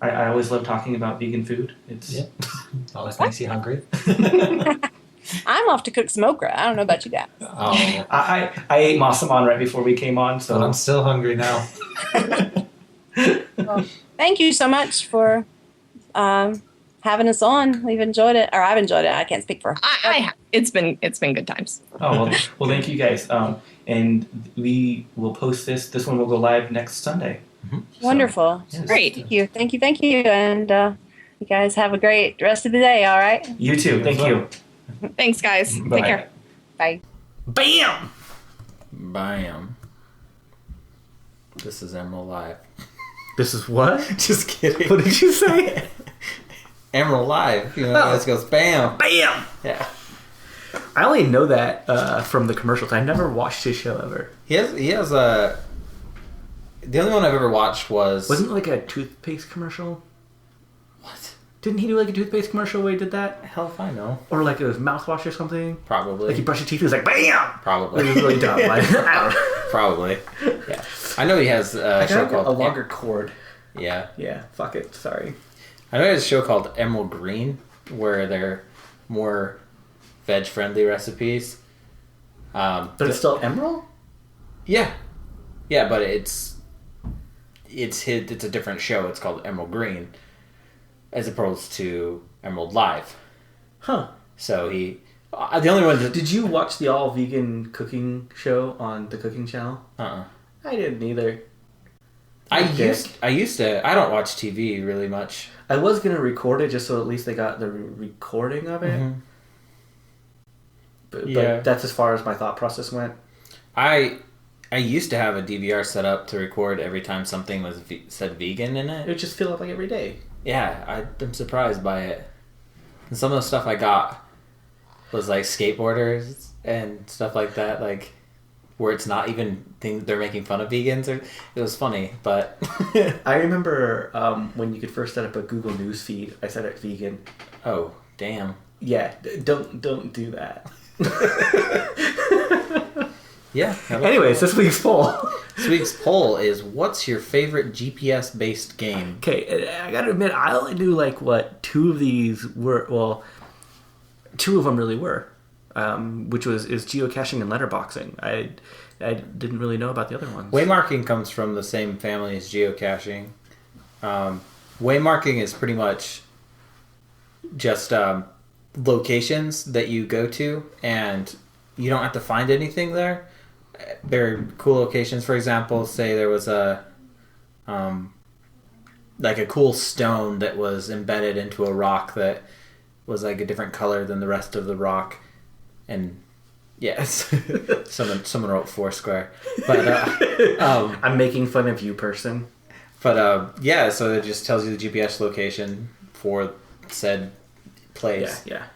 Speaker 2: I always love talking about vegan food. It's
Speaker 1: always makes you hungry.
Speaker 4: I'm off to cook some okra. I don't know about you guys.
Speaker 1: Oh.
Speaker 2: I ate masaman right before we came on, so
Speaker 1: but I'm still hungry now.
Speaker 4: Well, thank you so much for having us on. We've enjoyed it, or I've enjoyed it. I can't speak for.
Speaker 5: It's been good times.
Speaker 2: Oh well, thank you guys. And we will post this. This one will go live next Sunday.
Speaker 1: Mm-hmm.
Speaker 4: Wonderful.
Speaker 2: So, yes.
Speaker 5: Great.
Speaker 4: Thank you. And you guys have a great rest of the day, all right?
Speaker 2: You too. Thank you.
Speaker 5: Thanks, guys.
Speaker 2: Bye.
Speaker 5: Take care.
Speaker 4: Bye.
Speaker 2: Bam!
Speaker 1: Bam. This is Emerald Live.
Speaker 2: This is what?
Speaker 1: Just kidding.
Speaker 2: What did you say?
Speaker 1: Emerald Live. You know, it just goes bam.
Speaker 2: Bam!
Speaker 1: Yeah.
Speaker 2: I only know that from the commercials. I never watched his show ever.
Speaker 1: He has a... The only one I've ever watched was...
Speaker 2: Wasn't it like a toothpaste commercial?
Speaker 1: What?
Speaker 2: Didn't he do like a toothpaste commercial where he did that?
Speaker 1: Hell if I know.
Speaker 2: Or like it was mouthwash or something?
Speaker 1: Probably.
Speaker 2: Like he brushed your teeth, he was like, BAM!
Speaker 1: Probably.
Speaker 2: Like, it was really dumb. Like, I don't know.
Speaker 1: Probably. Yeah. I know he has a show called...
Speaker 2: a longer cord.
Speaker 1: Yeah.
Speaker 2: Yeah, fuck it. Sorry.
Speaker 1: I know he has a show called Emerald Green where they're more veg-friendly recipes.
Speaker 2: But it's still Emerald?
Speaker 1: Yeah. Yeah, but it's a different show. It's called Emerald Green as opposed to Emerald Live.
Speaker 2: Huh.
Speaker 1: So the only one...
Speaker 2: Did you watch the all-vegan cooking show on the Cooking Channel?
Speaker 1: Uh-uh.
Speaker 2: I didn't either.
Speaker 1: I used to. I don't watch TV really much.
Speaker 2: I was going to record it just so at least they got the recording of it.
Speaker 1: Mm-hmm.
Speaker 2: But that's as far as my thought process went.
Speaker 1: I used to have a DVR set up to record every time something was said vegan in it.
Speaker 2: It would just fill up like every day.
Speaker 1: Yeah, I'm surprised by it. And some of the stuff I got was like skateboarders and stuff like that, like where it's not even things they're making fun of vegans. It was funny, but
Speaker 2: I remember when you could first set up a Google News feed. I set it vegan.
Speaker 1: Oh, damn.
Speaker 2: Yeah, don't do that.
Speaker 1: Yeah.
Speaker 2: Anyways, this week's poll.
Speaker 1: This week's poll is, what's your favorite GPS-based game?
Speaker 2: Okay, I gotta admit, I only knew like what two of these were. Well, two of them really were, which is geocaching and letterboxing. I didn't really know about the other ones.
Speaker 1: Waymarking comes from the same family as geocaching. Waymarking is pretty much just locations that you go to, and you don't have to find anything there. They're cool locations. For example, say there was a like a cool stone that was embedded into a rock that was like a different color than the rest of the rock, and yes, someone wrote Foursquare, but
Speaker 2: I'm making fun of you, person.
Speaker 1: But yeah, so it just tells you the GPS location for said place.
Speaker 2: Yeah.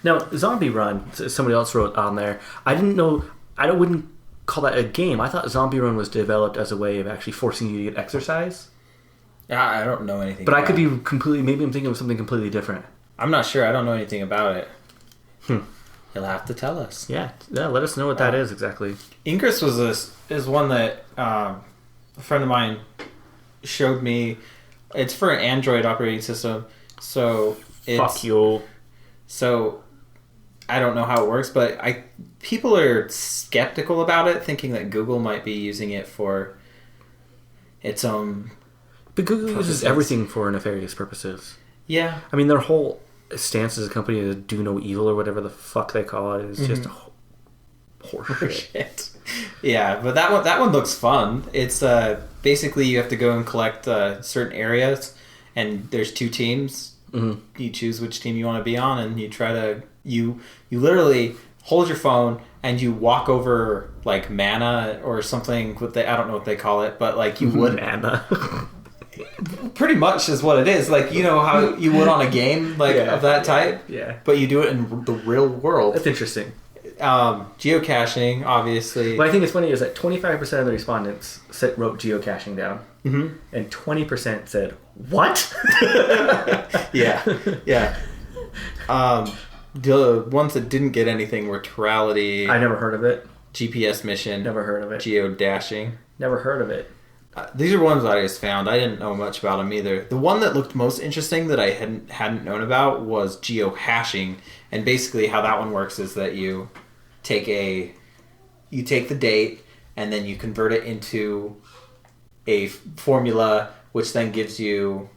Speaker 2: Now, Zombie Run, somebody else wrote on there. I didn't know. I wouldn't call that a game. I thought Zombie Run was developed as a way of actually forcing you to get exercise.
Speaker 1: I don't know anything.
Speaker 2: But I could be completely. Maybe I'm thinking of something completely different.
Speaker 1: I'm not sure. I don't know anything about it. You'll have to tell us.
Speaker 2: Yeah. Let us know what that is exactly.
Speaker 1: Ingress is one that a friend of mine showed me. It's for an Android operating system, so it's...
Speaker 2: Fuck you.
Speaker 1: So I don't know how it works, but people are skeptical about it, thinking that Google might be using it for its own.
Speaker 2: But Google uses everything for nefarious purposes.
Speaker 1: Yeah,
Speaker 2: I mean, their whole stance as a company to do no evil or whatever the fuck they call it is just horseshit.
Speaker 1: Yeah, but that one looks fun. It's basically you have to go and collect certain areas, and there's two teams. Mm-hmm. You choose which team you want to be on, and you try to you literally hold your phone and you walk over like mana or something. I don't know what they call it, but like you would
Speaker 2: mana.
Speaker 1: Pretty much is what it is. Like, you know how you would on a game of that type?
Speaker 2: Yeah.
Speaker 1: But you do it in the real world.
Speaker 2: That's interesting.
Speaker 1: Geocaching, obviously.
Speaker 2: What I think is funny is that 25% of the respondents wrote geocaching down.
Speaker 1: Mm-hmm.
Speaker 2: And 20% said, what?
Speaker 1: Yeah. The ones that didn't get anything were Terality.
Speaker 2: I never heard of it.
Speaker 1: GPS Mission.
Speaker 2: Never heard of it.
Speaker 1: Geodashing.
Speaker 2: Never heard of it.
Speaker 1: These are ones that I just found. I didn't know much about them either. The one that looked most interesting that I hadn't known about was geohashing, and basically how that one works is that you take the date and then you convert it into a formula, which then gives you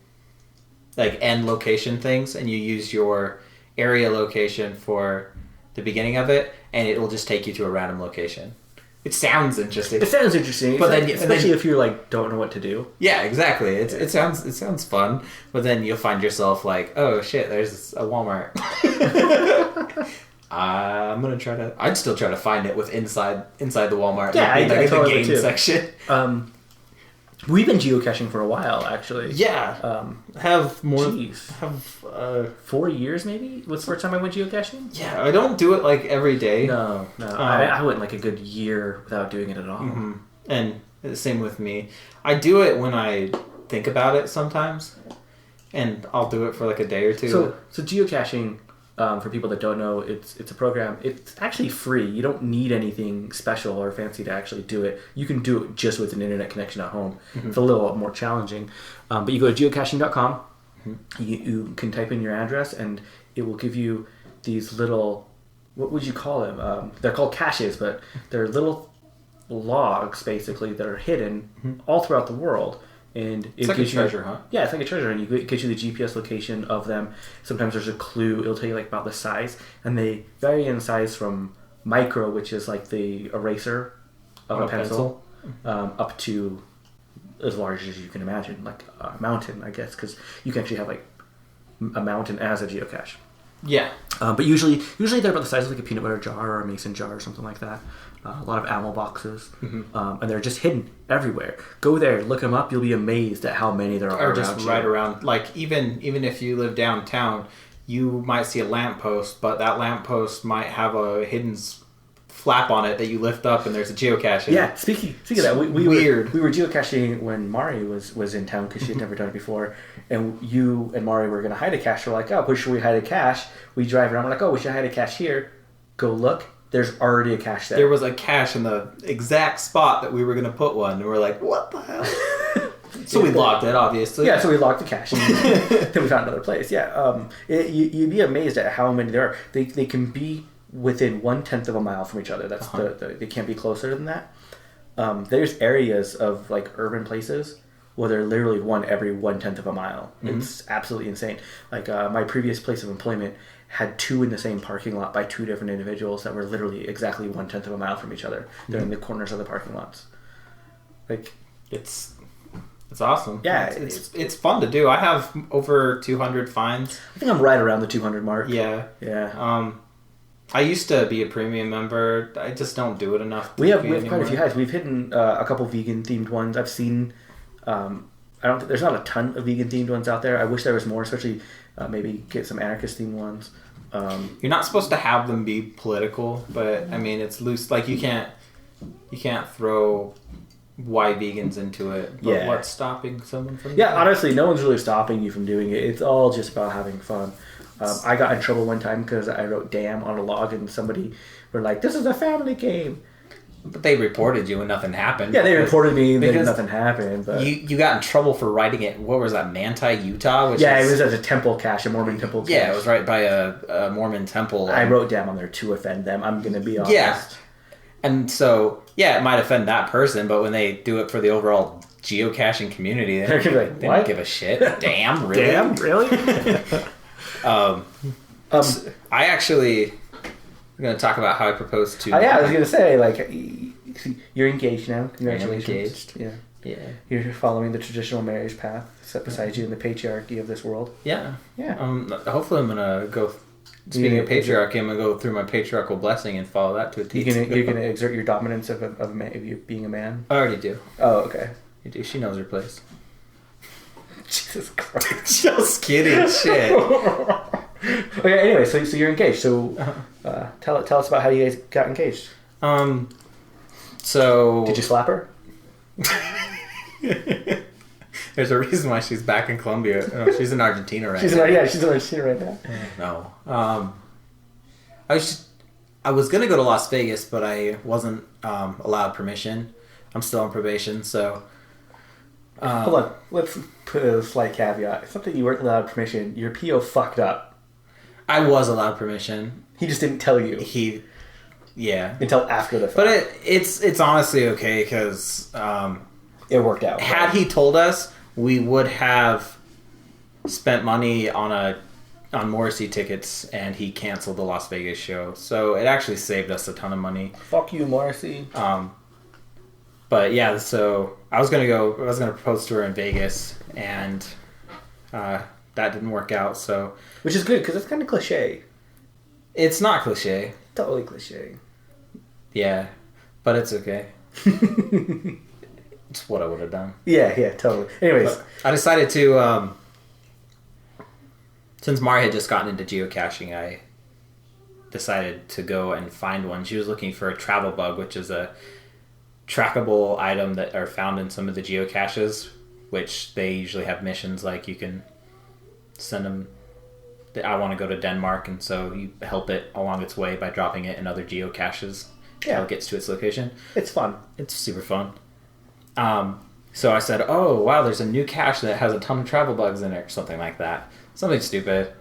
Speaker 1: like end location things, and you use your area location for the beginning of it, and it will just take you to a random location. It sounds interesting.
Speaker 2: But then, especially if you're like don't know what to do.
Speaker 1: Yeah, exactly. It sounds fun, but then you'll find yourself like, oh shit, there's a Walmart. I'd still try to find it with inside the Walmart.
Speaker 2: Yeah,
Speaker 1: like
Speaker 2: I totally
Speaker 1: the game
Speaker 2: too.
Speaker 1: section.
Speaker 2: We've been geocaching for a while, actually.
Speaker 1: Yeah. Have
Speaker 2: 4 years maybe? What's the first time I went geocaching?
Speaker 1: Yeah, I don't do it like every day.
Speaker 2: No. I went like a good year without doing it at all.
Speaker 1: Mm-hmm. And the same with me. I do it when I think about it sometimes. and I'll do it for like a day or two.
Speaker 2: So geocaching, for people that don't know, it's a program. It's actually free. You don't need anything special or fancy to actually do it. You can do it just with an internet connection at home. It's a little more challenging. But you go to geocaching.com. You can type in your address, and it will give you these little, what would you call them? They're called caches, but they're little logs, basically, that are hidden all throughout the world. And
Speaker 1: it's like a treasure hunt.
Speaker 2: Yeah, it's like a treasure hunt. It gives you the GPS location of them. Sometimes there's a clue. It'll tell you like about the size, and they vary in size from micro, which is like the eraser of a pencil, up to as large as you can imagine, like a mountain, I guess, because you can actually have like a mountain as a geocache.
Speaker 1: Yeah.
Speaker 2: But usually they're about the size of like a peanut butter jar or a mason jar or something like that. A lot of ammo boxes. And they're just hidden everywhere. Go there, look them up. You'll be amazed at how many there are.
Speaker 1: Or just right around. Like, even if you live downtown, you might see a lamppost, but that lamppost might have a hidden flap on it that you lift up, and there's a geocache.
Speaker 2: Yeah, speaking of that, we were geocaching when Mari was in town, because she had never done it before, and you and Mari were going to hide a cache. We're like, oh, where should we hide a cache? We drive around, we're like, oh, we should hide a cache here. Go look, there's already a cache there.
Speaker 1: There was a cache in the exact spot that we were going to put one, and we're like, what the hell? So we locked it, obviously.
Speaker 2: Yeah, so we locked the cache, and then we found another place. Yeah, you'd be amazed at how many there are. They can be within 1/10 of a mile from each other. That's they can't be closer than that. There's areas of like urban places where they're literally one every 1/10 of a mile. It's absolutely insane. Like my previous place of employment had two in the same parking lot by two different individuals that were literally exactly 1/10 of a mile from each other. They're in the corners of the parking lots. Like
Speaker 1: it's awesome.
Speaker 2: Yeah,
Speaker 1: it's fun to do. I have over 200 finds.
Speaker 2: I think I'm right around the 200 mark.
Speaker 1: Yeah. I used to be a premium member. I just don't do it enough.
Speaker 2: We have quite a few hides. We've hidden a couple vegan themed ones. I've seen. There's not a ton of vegan themed ones out there. I wish there was more, especially maybe get some anarchist themed ones.
Speaker 1: You're not supposed to have them be political, but I mean it's loose. Like you can't throw why vegans into it. But what's stopping someone from?
Speaker 2: Yeah, honestly, no one's really stopping you from doing it. It's all just about having fun. I got in trouble one time because I wrote "damn" on a log, and somebody were like, "This is a family game."
Speaker 1: But they reported you and nothing happened.
Speaker 2: Yeah, they reported me and nothing happened. But
Speaker 1: you got in trouble for writing it. What was that, Manti, Utah?
Speaker 2: It was at a temple cache, a Mormon temple cache.
Speaker 1: Yeah, it was right by a Mormon temple.
Speaker 2: I wrote "damn" on there to offend them. I'm going to be honest.
Speaker 1: Yeah, and so it might offend that person, but when they do it for the overall geocaching community,
Speaker 2: they're gonna be like,
Speaker 1: they don't give a shit. Damn, really?
Speaker 2: Damn, really?
Speaker 1: I actually I'm going to talk about how I proposed to.
Speaker 2: Oh yeah, I was going to say, like, you're engaged now. Congratulations.
Speaker 1: I'm engaged.
Speaker 2: Yeah. You're following the traditional marriage path set beside you in the patriarchy of this world.
Speaker 1: Yeah. Hopefully, I'm going to go. Speaking of patriarchy, I'm going to go through my patriarchal blessing and follow that to a T.
Speaker 2: You're going to exert your dominance of you being a man.
Speaker 1: I already do.
Speaker 2: Oh, okay.
Speaker 1: You do. She knows her place.
Speaker 2: Jesus Christ.
Speaker 1: Just kidding. Shit.
Speaker 2: Okay. Anyway, so you're engaged. So tell us about how you guys got engaged.
Speaker 1: So
Speaker 2: did you slap her?
Speaker 1: There's a reason why she's back in Colombia. No, she's in Argentina right now.
Speaker 2: She's in Argentina right
Speaker 1: No.
Speaker 2: now.
Speaker 1: I was gonna go to Las Vegas, but I wasn't allowed permission. I'm still on probation, so.
Speaker 2: Hold on. Let's put a slight caveat. It's not that you weren't allowed permission. Your PO fucked up.
Speaker 1: I was allowed permission.
Speaker 2: He just didn't tell you. Until after the fact.
Speaker 1: But it's honestly okay because
Speaker 2: it worked out.
Speaker 1: Had he told us, we would have spent money on Morrissey tickets, and he canceled the Las Vegas show. So it actually saved us a ton of money.
Speaker 2: Fuck you, Morrissey.
Speaker 1: But yeah, so I was gonna propose to her in Vegas, and that didn't work out. So,
Speaker 2: which is good because it's kind of cliche.
Speaker 1: It's not cliche.
Speaker 2: Totally cliche.
Speaker 1: Yeah, but it's okay. It's what I would have done.
Speaker 2: Yeah, totally. Anyways,
Speaker 1: but I decided to, since Mari had just gotten into geocaching, I decided to go and find one. She was looking for a travel bug, which is a trackable item that are found in some of the geocaches, which they usually have missions like you can send them. I want to go to Denmark, and so you help it along its way by dropping it in other geocaches until it gets to its location.
Speaker 2: It's fun.
Speaker 1: It's super fun. So I said, oh, wow, there's a new cache that has a ton of travel bugs in it or something like that. Something stupid.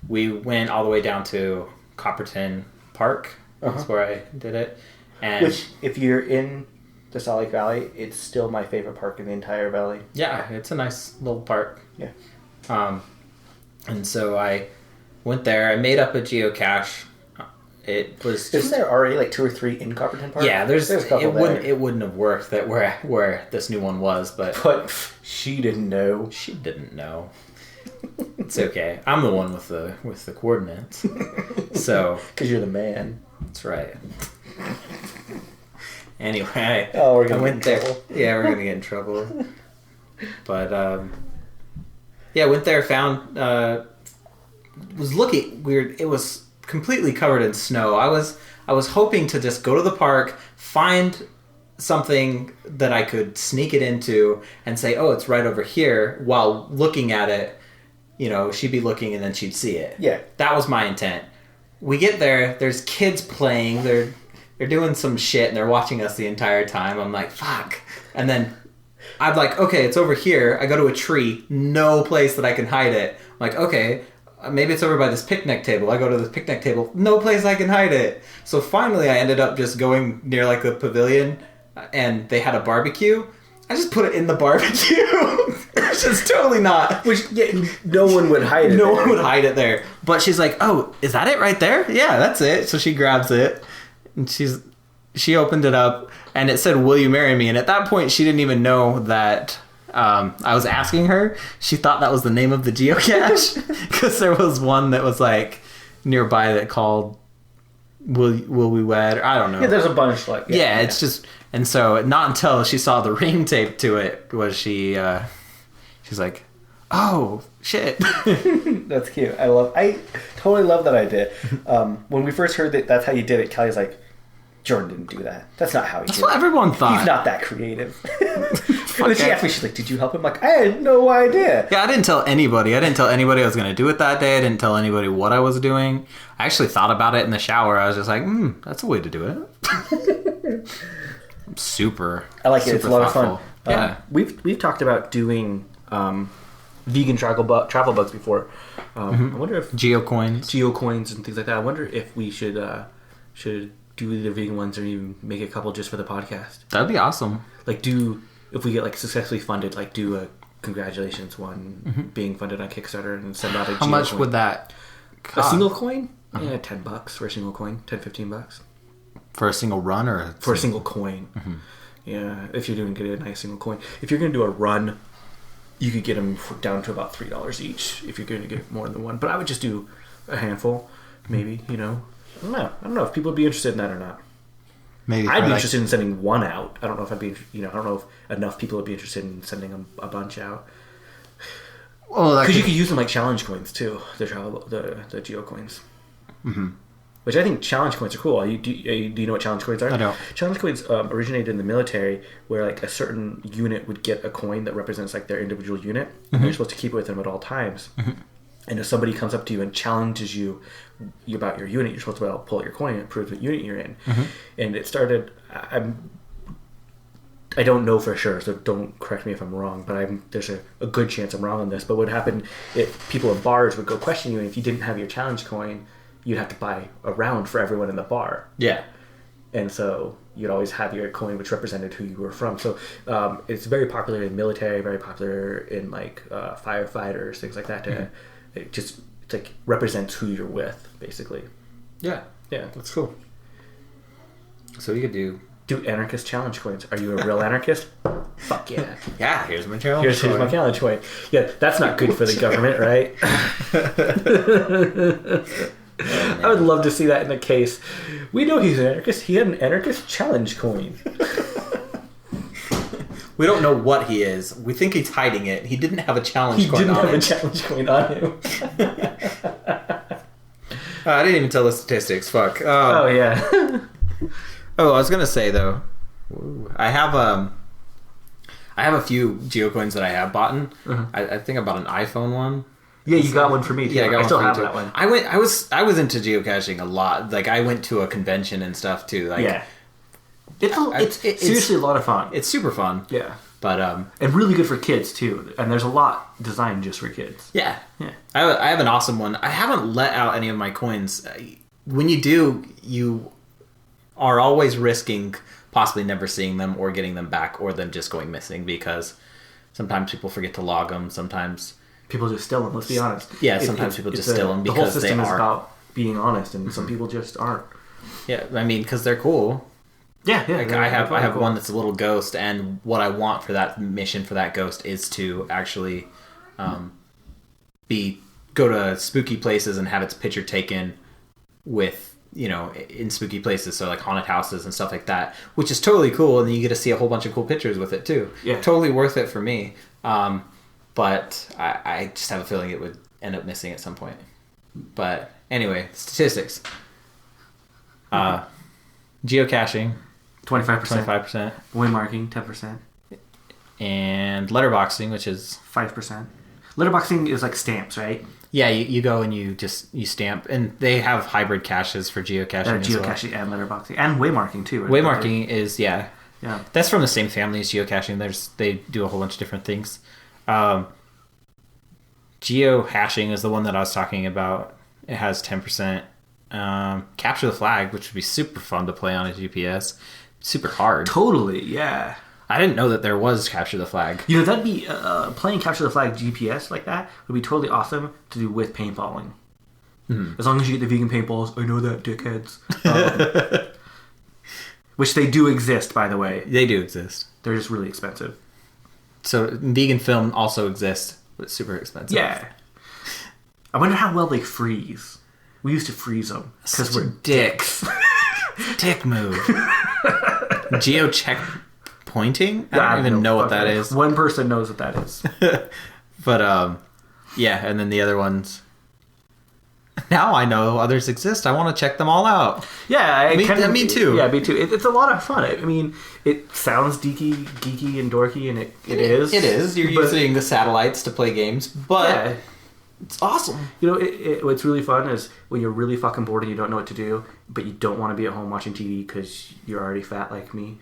Speaker 1: We went all the way down to Copperton Park. That's where I did it. And
Speaker 2: which, if you're in the Salt Lake Valley, it's still my favorite park in the entire valley.
Speaker 1: Yeah, it's a nice little park.
Speaker 2: Yeah.
Speaker 1: And so I went there. I made up a geocache. It was just,
Speaker 2: isn't there already like 2 or 3 in Copperton Park?
Speaker 1: Yeah, there's
Speaker 2: a couple there.
Speaker 1: It wouldn't have worked that where this new one was, but
Speaker 2: she didn't know.
Speaker 1: She didn't know. It's okay. I'm the one with the coordinates. So
Speaker 2: because you're the man.
Speaker 1: That's right. Anyway,
Speaker 2: we're gonna
Speaker 1: I went there. Yeah, we're gonna get in trouble. But yeah, went there. Found was looking weird. It was completely covered in snow. I was hoping to just go to the park, find something that I could sneak it into, and say, "Oh, it's right over here." While looking at it, she'd be looking, and then she'd see it.
Speaker 2: Yeah,
Speaker 1: that was my intent. We get there. There's kids playing. They're doing some shit, and they're watching us the entire time. I'm like, fuck. And then I'm like, okay, it's over here. I go to a tree. No place that I can hide it. I'm like, okay, maybe it's over by this picnic table. I go to the picnic table. No place I can hide it. So finally I ended up just going near like the pavilion, and they had a barbecue. I just put it in the barbecue. It's just totally not.
Speaker 2: Which, no one would hide it.
Speaker 1: No one would hide it there. But she's like, oh, is that it right there? Yeah, that's it. So she grabs it, and she opened it up, and it said, "Will you marry me?" And at that point, she didn't even know that I was asking her. She thought that was the name of the geocache, because there was one that was like nearby that called "Will We Wed?" I don't know.
Speaker 2: Yeah, there's a bunch like
Speaker 1: it's just. And so not until she saw the ring taped to it was she's like, oh shit.
Speaker 2: That's cute. I totally love that idea. When we first heard that's how you did it, Kelly's like, Jordan didn't do that. That's not how he did it.
Speaker 1: That's what everyone thought.
Speaker 2: He's not that creative. And then she asked me, she's like, did you help him? I'm like, I had no idea.
Speaker 1: Yeah, I didn't tell anybody. I I was going to do it that day. I didn't tell anybody what I was doing. I actually thought about it in the shower. I was just like, that's a way to do it. Super.
Speaker 2: I like it. It's a lot of fun.
Speaker 1: Yeah.
Speaker 2: We've talked about doing vegan travel bugs before. I wonder if geocoins and things like that. I wonder if we should do the vegan ones, or even make a couple just for the podcast.
Speaker 1: That'd be awesome.
Speaker 2: Like if we get like successfully funded, like do a congratulations one being funded on Kickstarter, and send out a
Speaker 1: How much would that cost?
Speaker 2: A single coin? Yeah, $10 for a single coin. $10-15.
Speaker 1: For a single run, or
Speaker 2: for a single coin? Yeah, if you're doing a nice single coin. If you're going to do a run, you could get them down to about $3 each. If you're going to get more than one, but I would just do a handful, maybe. I don't know if people would be interested in that or not.
Speaker 1: Maybe
Speaker 2: I'd be interested in sending one out. I don't know if I'd be. I don't know if enough people would be interested in sending a bunch out. Well, because you could use them like challenge coins too. The geo coins. Which I think challenge coins are cool. Do you know what challenge coins are?
Speaker 1: I don't.
Speaker 2: Challenge coins originated in the military, where like a certain unit would get a coin that represents like their individual unit, and you're supposed to keep it with them at all times. And if somebody comes up to you and challenges you about your unit, you're supposed to be able to pull out your coin and prove what unit you're in. And it started. I don't know for sure, so don't correct me if I'm wrong, but there's a good chance I'm wrong on this. But what happened if people in bars would go question you, and if you didn't have your challenge coin, you'd have to buy a round for everyone in the bar. Yeah. And so you'd always have your coin which represented who you were from. So it's very popular in the military, very popular in like firefighters, things like that. It like represents who you're with, basically. Yeah. That's cool.
Speaker 1: So we could do
Speaker 2: anarchist challenge coins. Are you a real anarchist? Fuck yeah.
Speaker 1: Yeah, here's my challenge coin.
Speaker 2: Here's my challenge coin. Yeah, that's not good for the government, right? I would love to see that in the case. We know he's an anarchist. He had an anarchist challenge coin.
Speaker 1: We don't know what he is. We think he's hiding it. He didn't have a challenge coin on him.
Speaker 2: He didn't have a challenge coin on him.
Speaker 1: I didn't even tell the statistics. Fuck.
Speaker 2: Oh, yeah.
Speaker 1: I was going to say, though, I have I have a few geocoins that I have bought. I think I bought an iPhone one.
Speaker 2: Yeah, you got one for me too.
Speaker 1: Yeah,
Speaker 2: I still have that one.
Speaker 1: I was into geocaching a lot. Like I went to a convention and stuff too. Like,
Speaker 2: yeah, it's seriously a lot of fun.
Speaker 1: It's super fun.
Speaker 2: Yeah,
Speaker 1: but
Speaker 2: and really good for kids too. And there's a lot designed just for kids.
Speaker 1: Yeah. I have an awesome one. I haven't let out any of my coins. When you do, you are always risking possibly never seeing them or getting them back or them just going missing because sometimes people forget to log them. Sometimes
Speaker 2: people just steal them. Let's be honest.
Speaker 1: Yeah, sometimes people just steal them because
Speaker 2: the whole system
Speaker 1: they
Speaker 2: is
Speaker 1: are
Speaker 2: about being honest, and some people just aren't.
Speaker 1: Yeah, I mean, because they're cool.
Speaker 2: Yeah.
Speaker 1: Like I have one that's a little ghost, and what I want for that mission for that ghost is to actually go to spooky places and have its picture taken with, in spooky places, so like haunted houses and stuff like that, which is totally cool, and then you get to see a whole bunch of cool pictures with it too.
Speaker 2: Yeah,
Speaker 1: totally worth it for me. But I just have a feeling it would end up missing at some point. But anyway, statistics. Geocaching,
Speaker 2: 25%. Waymarking, 10%.
Speaker 1: And letterboxing, which is
Speaker 2: 5%. Letterboxing is like stamps, right?
Speaker 1: Yeah, you go and you stamp, and they have hybrid caches for geocaching.
Speaker 2: Geocaching and letterboxing and waymarking too. Right?
Speaker 1: Waymarking is yeah. That's from the same family as geocaching. They do a whole bunch of different things. Geohashing is the one that I was talking about. It has 10%. Capture the flag, which would be super fun to play on a GPS. Super hard.
Speaker 2: Totally, yeah.
Speaker 1: I didn't know that there was capture the flag.
Speaker 2: That'd be playing capture the flag GPS like that would be totally awesome to do with paintballing. Mm-hmm. As long as you get the vegan paintballs. I know that, dickheads. Which they do exist, by the way.
Speaker 1: They do exist.
Speaker 2: They're just really expensive.
Speaker 1: So vegan film also exists, but it's super expensive.
Speaker 2: Yeah. I wonder how well they freeze. We used to freeze them because we're dicks.
Speaker 1: Dick move. Geo check pointing? I don't even know what that is.
Speaker 2: One person knows what that is.
Speaker 1: But yeah, and then the other ones. Now I know others exist. I want to check them all out.
Speaker 2: Yeah,
Speaker 1: me too.
Speaker 2: Yeah, me too. It's a lot of fun. I mean, it sounds geeky, and dorky, and it is.
Speaker 1: It is. You're using the satellites to play games, but yeah, it's awesome.
Speaker 2: What's really fun is when you're really fucking bored and you don't know what to do, but you don't want to be at home watching TV because you're already fat like me.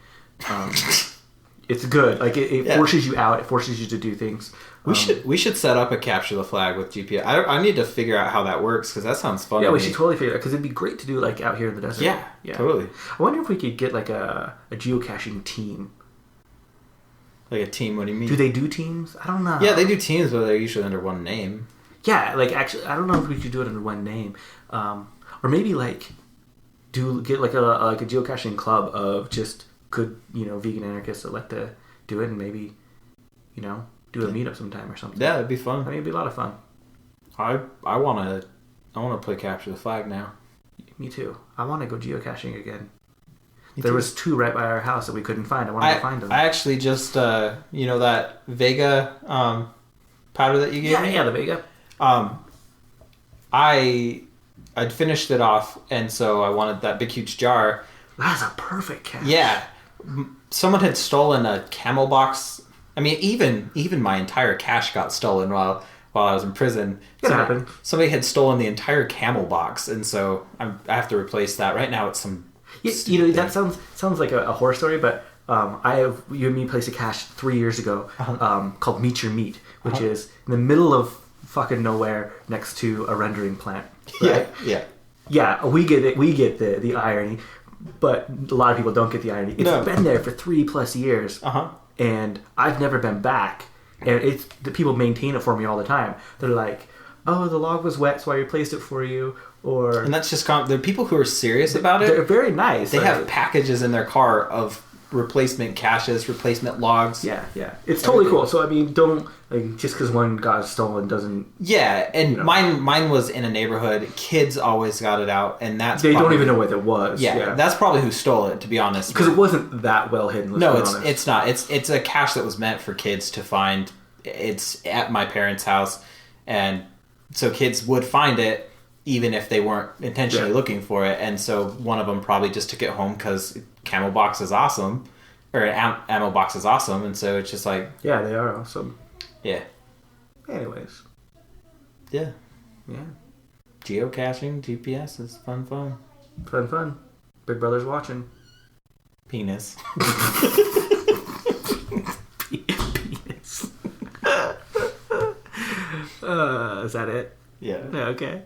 Speaker 2: It's good. Like it forces you out. It forces you to do things.
Speaker 1: We should set up a capture the flag with GPS. I need to figure out how that works because that sounds fun.
Speaker 2: Yeah, we should totally figure it out because it'd be great to do like out here in the desert.
Speaker 1: Yeah, totally.
Speaker 2: I wonder if we could get like a geocaching team.
Speaker 1: Like a team? What do you mean?
Speaker 2: Do they do teams? I don't know.
Speaker 1: Yeah, they do teams, but they're usually under one name.
Speaker 2: Yeah, like actually, I don't know if we could do it under one name, or maybe like get like a geocaching club of just good vegan anarchists that like to do it, and maybe do a meetup sometime or something.
Speaker 1: Yeah, it'd be fun.
Speaker 2: I mean, it'd be a lot of fun.
Speaker 1: I want to play capture the flag now.
Speaker 2: Me too. I want to go geocaching again. There was 2 right by our house that we couldn't find. I wanted to find them.
Speaker 1: I actually just that Vega powder that you gave me.
Speaker 2: Yeah, the Vega.
Speaker 1: I'd finished it off, and so I wanted that big huge jar.
Speaker 2: That's a perfect cache.
Speaker 1: Yeah, someone had stolen a camel box. I mean, even my entire cache got stolen while I was in prison.
Speaker 2: It happened.
Speaker 1: Somebody had stolen the entire camel box, and so I have to replace that. Right now, it's some.
Speaker 2: That sounds like a horror story, but you and me placed a cache 3 years ago called Meet Your Meat, which is in the middle of fucking nowhere next to a rendering plant. Right? Yeah. We get it. We get the irony, but a lot of people don't get the irony. It's been there for 3+ years. And I've never been back. And the people maintain it for me all the time. They're like, "Oh, the log was wet, so I replaced it for you."
Speaker 1: And that's just the people who are serious about it.
Speaker 2: They're very nice.
Speaker 1: They have packages in their car of replacement caches, replacement logs.
Speaker 2: Yeah. It's totally cool. So I mean, don't just because one got stolen doesn't.
Speaker 1: Yeah, and mine was in a neighborhood. Kids always got it out, and
Speaker 2: they don't even know what it was.
Speaker 1: Yeah, that's probably who stole it. To be honest,
Speaker 2: because it wasn't that well hidden.
Speaker 1: No, it's not. It's a cache that was meant for kids to find. It's at my parents' house, and so kids would find it even if they weren't intentionally looking for it. And so one of them probably just took it home because Camel Box is awesome,
Speaker 6: or animal box is awesome, and so it's just like
Speaker 2: Yeah, they are awesome.
Speaker 6: yeah,
Speaker 2: Anyways.
Speaker 6: yeah.
Speaker 2: Yeah.
Speaker 6: Geocaching, GPS is fun.
Speaker 2: Fun. Big Brother's watching.
Speaker 6: Penis.
Speaker 2: Penis. Is that it?
Speaker 6: Yeah.
Speaker 2: Okay.